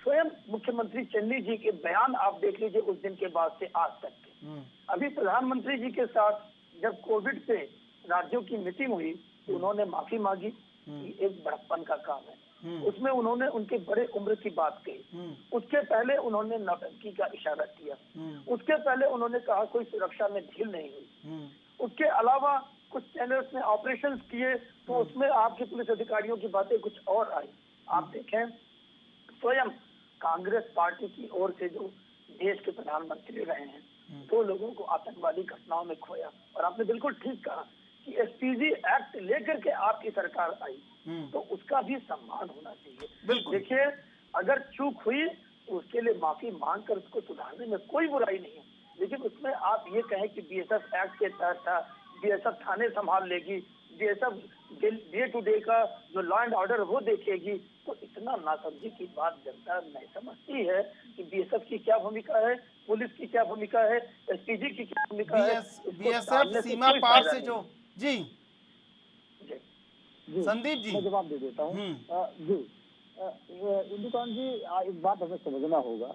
स्वयं मुख्यमंत्री चन्नी जी के बयान आप देख लीजिए उस दिन के बाद से आज तक के। अभी प्रधानमंत्री जी के साथ जब कोविड से राज्यों की मीटिंग हुई तो उन्होंने माफी मांगी कि एक बड़प्पन का काम है, उसमें उन्होंने उनके बड़े उम्र की बात कही। उसके पहले उन्होंने नौटंकी का इशारा किया, उसके पहले उन्होंने कहा कोई सुरक्षा में ढील नहीं हुई। उसके अलावा कुछ चैनल्स ने ऑपरेशंस किए तो उसमें आपके पुलिस अधिकारियों की बातें कुछ और आई। आप देखें स्वयं कांग्रेस पार्टी की ओर से जो देश के प्रधानमंत्री रहे हैं, 2 लोगों को आतंकवादी घटनाओं में खोया, और आपने बिल्कुल ठीक कहा कि एसपीजी एक्ट लेकर के आपकी सरकार आई, तो उसका भी सम्मान होना चाहिए। देखिए अगर चूक हुई तो उसके लिए माफी मांग कर उसको सुधारने में कोई बुराई नहीं है, लेकिन उसमें आप ये कहें कि बीएसएफ एक्ट के तहत था, बीएसएफ थाने संभाल लेगी, बीएसएफ डे टू डे का जो लॉ एंड ऑर्डर वो देखेगी, तो इतना नासमझी की बात जनता नहीं समझती है कि बीएसएफ की क्या भूमिका है, पुलिस की क्या भूमिका है, एसपीजी की क्या भूमिका है। बीएसएफ सीमा पार से जो जी संदीप जी मैं जवाब दे देता हूँ। जी इंदुकांत जी, एक बात हमें समझना होगा।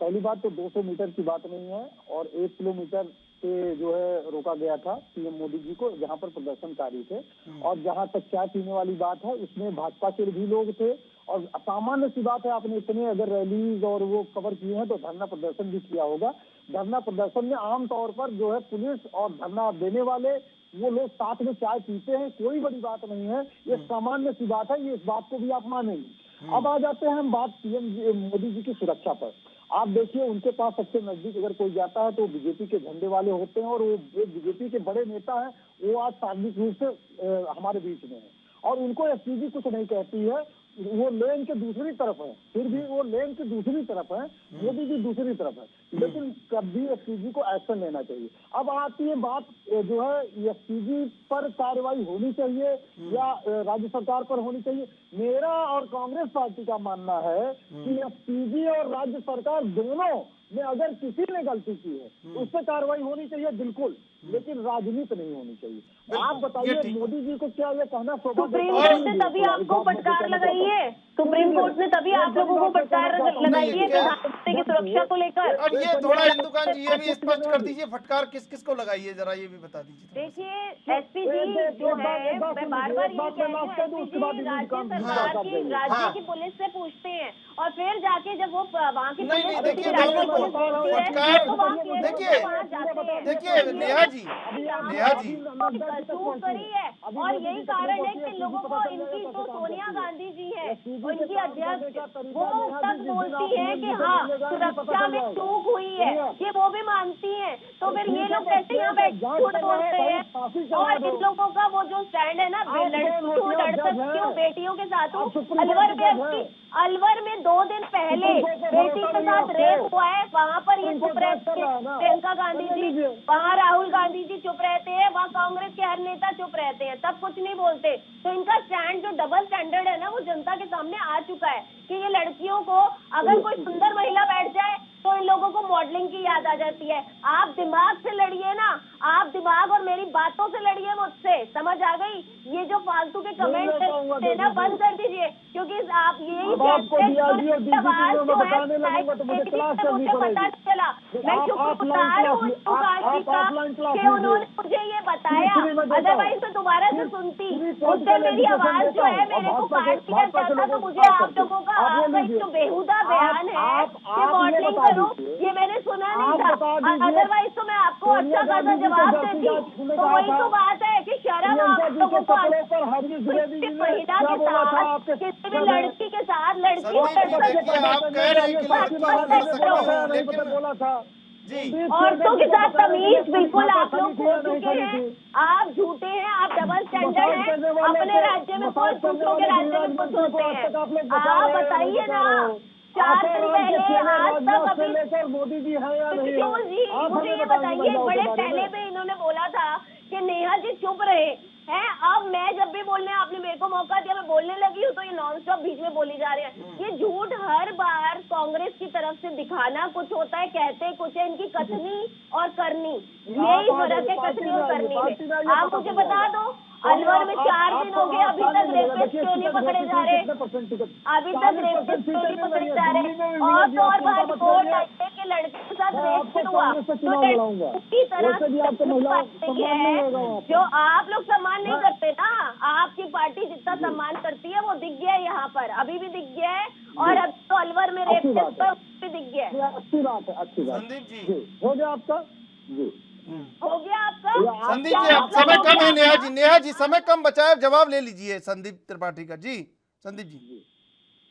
पहली बात तो 200 मीटर की बात नहीं है, और 1 किलोमीटर से जो है रोका गया था पीएम मोदी जी को, जहाँ पर प्रदर्शनकारी थे। और जहाँ तक चाय पीने वाली बात है, उसमें भाजपा के भी लोग थे, और सामान्य सी बात है, आपने इतने अगर रैलीज और वो कवर किए हैं तो धरना प्रदर्शन भी किया होगा। धरना प्रदर्शन में आमतौर पर जो है पुलिस और धरना देने वाले वो लोग साथ में चाय पीते हैं, कोई बड़ी बात नहीं है, ये सामान्य सी बात है, ये इस बात को भी आप मानेंगे। अब आ जाते हैं हम बात पीएम मोदी जी की सुरक्षा पर। आप देखिए उनके पास सबसे नजदीक अगर कोई जाता है तो बीजेपी के झंडे वाले होते हैं, और वो बीजेपी के बड़े नेता हैं, वो आज सार्वजनिक रूप से हमारे बीच में है, और उनको एसपीजी कुछ नहीं कहती है। वो लेन के दूसरी तरफ है, फिर भी वो लेन की दूसरी तरफ है, मोदी जी दूसरी तरफ है, लेकिन कभी एसपीजी को एक्शन लेना चाहिए। अब आती है बात जो है एसपीजी पर कार्रवाई होनी चाहिए या राज्य सरकार पर होनी चाहिए। मेरा और कांग्रेस पार्टी का मानना है कि एसपीजी और राज्य सरकार दोनों में अगर किसी ने गलती की है तो उस पर कार्रवाई होनी चाहिए बिल्कुल, लेकिन राजनीति नहीं होनी चाहिए। आप बताइए मोदी जी को क्या ये कहना सुप्रीम कोर्ट ने तभी आपको फटकार लगाई है, सुप्रीम कोर्ट ने तभी आप लोगों को फटकार लगाई है प्रधानमंत्री की सुरक्षा को लेकर। अब ये थोड़ा इंदुकांत जी ये भी स्पष्ट कर दीजिए, फटकार किस किस को लगाई है, जरा ये भी बता दीजिए। देखिए एसपीजी जो है, मैं बार बार ये कह रही हूँ, राज्य सरकार की राज्य की पुलिस से पूछते हैं, और फिर जाके जब वो वहाँ की देखिए नेहा जी करी है, और यही कारण है कि लोगों को इनकी जो सोनिया गांधी जी है उनकी अध्यक्ष, वो तक बोलती है कि हाँ सुरक्षा में चूक हुई है, ये वो भी मानती है, तो फिर ये लोग कैसे यहाँ बैठ झूठ बोलते हैं। और इन लोगों का वो जो स्टैंड है ना, क्यों बेटियों के साथ अलवर में 2 दिन पहले बेटी के साथ रेप हुआ है, वहाँ पर ये चुप रहते हैं, प्रियंका गांधी जी, वहाँ राहुल गांधी जी चुप रहते हैं, वहाँ कांग्रेस के हर नेता चुप रहते हैं, तब कुछ नहीं बोलते। तो इनका स्टैंड जो डबल स्टैंडर्ड है ना, वो जनता के सामने आ चुका है कि ये लड़कियों को, अगर कोई सुंदर महिला बैठ जाए तो इन लोगों को मॉडलिंग की याद आ जाती है। आप दिमाग से लड़िए ना, आप दिमाग और मेरी बातों से लड़िए मुझसे, समझ आ गई? ये जो फालतू के कमेंट देना बंद कर दीजिए, क्योंकि आप यही कहते हैं पता चला। मैं शुक्र हूँ कि उन्होंने मुझे ये बताया, अदरवाइज तो दोबारा से सुनती। उससे मेरी आवाज जो है मेरे को काट दिया जाता, तो मुझे आप लोगों का आपका एक जो बेहुदा बयान है कि मॉडलिंग करो, ये मैंने सुना नहीं था। अदरवाइज तो मैं आपको अच्छा खासा जवाब देती। तो वही तो बात है कि शर्म आप लोगों को महिला के साथ, किसी भी लड़की के साथ, लड़की औरतों के साथ तमीज बिल्कुल आप लोग खो चुके हैं। आप झूठे हैं, आप डबल स्टैंडर्ड हैं। अपने राज्य में खुश, दूसरों के राज्य में खुश होते हैं। आप बताइए ना, 4 दिन पहले आज तक अभी मोदी जी है या नहीं? क्यों जी, मुझे ये बताइए, बड़े पहले पे इन्होंने बोला था कि नेहा जी चुप रहे हैं। अब मैं जब भी बोलने, आपने मेरे को मौका दिया, मैं बोलने लगी हूँ तो ये नॉन स्टॉप बीच में बोली जा रहे हैं। ये झूठ हर बार कांग्रेस की तरफ से दिखाना कुछ होता है, कहते कुछ है। इनकी कथनी और करनी, यही फर्क है, कथनी और करनी में। आप मुझे बता दो, अलवर में 4 दिन हो गए, अभी तक रेपिस्ट क्यों नहीं पकड़े जा रहे? अभी तक रेपिस्ट क्यों नहीं पकड़े जा रहे? और तो और बात, रिपोर्ट आई है कि लड़के के साथ रेप क्यों हुआ। तो उसी तरह है जो आप लोग सम्मान नहीं करते ना। आपकी पार्टी जितना सम्मान करती है वो दिख गया है यहाँ पर, अभी भी दिख गया है, और अब तो अलवर में रेपिस्ट पर भी दिख गया है। अच्छी बात है, अच्छी बात। संदीप जी हो गया आपका जी, हो गया आपका? संदीप जी अब समय कम है। नेहा जी समय कम बचा है, जवाब ले लीजिए संदीप त्रिपाठी का। जी संदीप जी।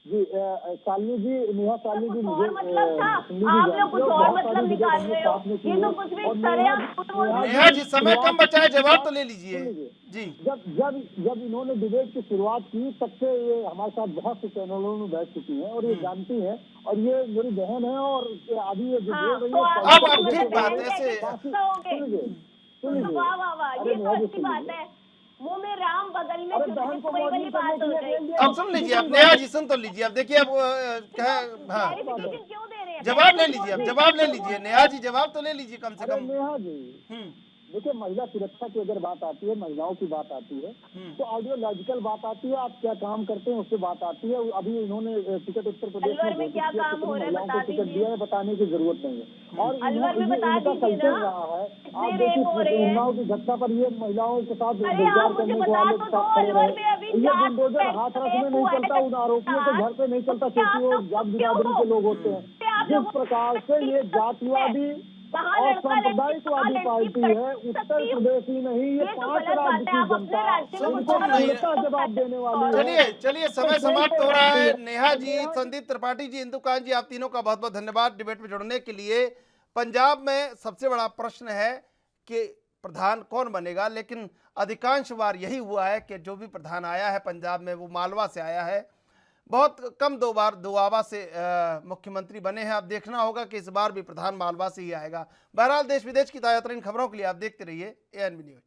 जी शालिनी जी, नेहा शालिनी जी, मुझे मतलब था, आप लोग कुछ और मतलब निकाल रहे हो। ये तो कुछ भी नेहा जी समय कम बचा है, जवाब तो ले लीजिए जी। जब इन्होंने डिबेट की शुरुआत की, तब से ये हमारे साथ बहुत से चैनलों में बैठ चुकी हैं और ये जानती हैं, और ये मेरी बहन है। और अभी ये जो बोल रही है, अब ठीक बात ऐसे सुनिए, वाह वाह वाह, ये तो अच्छी बात है। मुंह में राम बगल में कोई वाली बात हो गई। अब सुन लीजिए, अब नेहा जी सुन तो लीजिए। अब देखिए, अब हाँ क्यों दे रहे हैं? जवाब ले लीजिए, अब जवाब ले लीजिए। नेहा जी जवाब तो ले लीजिए कम से कम। नेहा जी देखिए, महिला सुरक्षा की अगर बात आती है, महिलाओं की बात आती है, तो आइडियोलॉजिकल बात आती है, आप क्या काम करते हैं उससे बात आती है। अभी इन्होंने टिकट उत्तर प्रदेश में क्या काम हो रहा है, महिलाओं को टिकट दिया है, बताने की जरूरत नहीं है। और अलवर में बता इनका कल्चर रहा है। आप देखिए, उन्नाव की घटना पर ये महिलाओं के साथ गुलजार करने को वाले ये बुलडोजर हाथरस में नहीं चलता, उन आरोपियों के घर पे नहीं चलता, क्योंकि वो जात बिरादरी के लोग होते हैं। जिस प्रकार से ये जातिवादी और सांप्रदायिकवादी पार्टी है, उत्तर प्रदेश ही नहीं, ये 5 राज्य की जनता जवाब देने वाली है। चलिए समय समाप्त हो रहा है। नेहा जी, संदीप त्रिपाठी जी, इंदुकान जी, आप तीनों का बहुत बहुत धन्यवाद डिबेट में जुड़ने के लिए। पंजाब में सबसे बड़ा प्रश्न है कि प्रधान कौन बनेगा, लेकिन अधिकांश बार यही हुआ है कि जो भी प्रधान आया है पंजाब में वो मालवा से आया है। बहुत कम 2 बार दोआबा से मुख्यमंत्री बने हैं। अब देखना होगा कि इस बार भी प्रधान मालवा से ही आएगा। बहरहाल देश विदेश की ताज़ा तरीन खबरों के लिए आप देखते रहिए ANB न्यूज।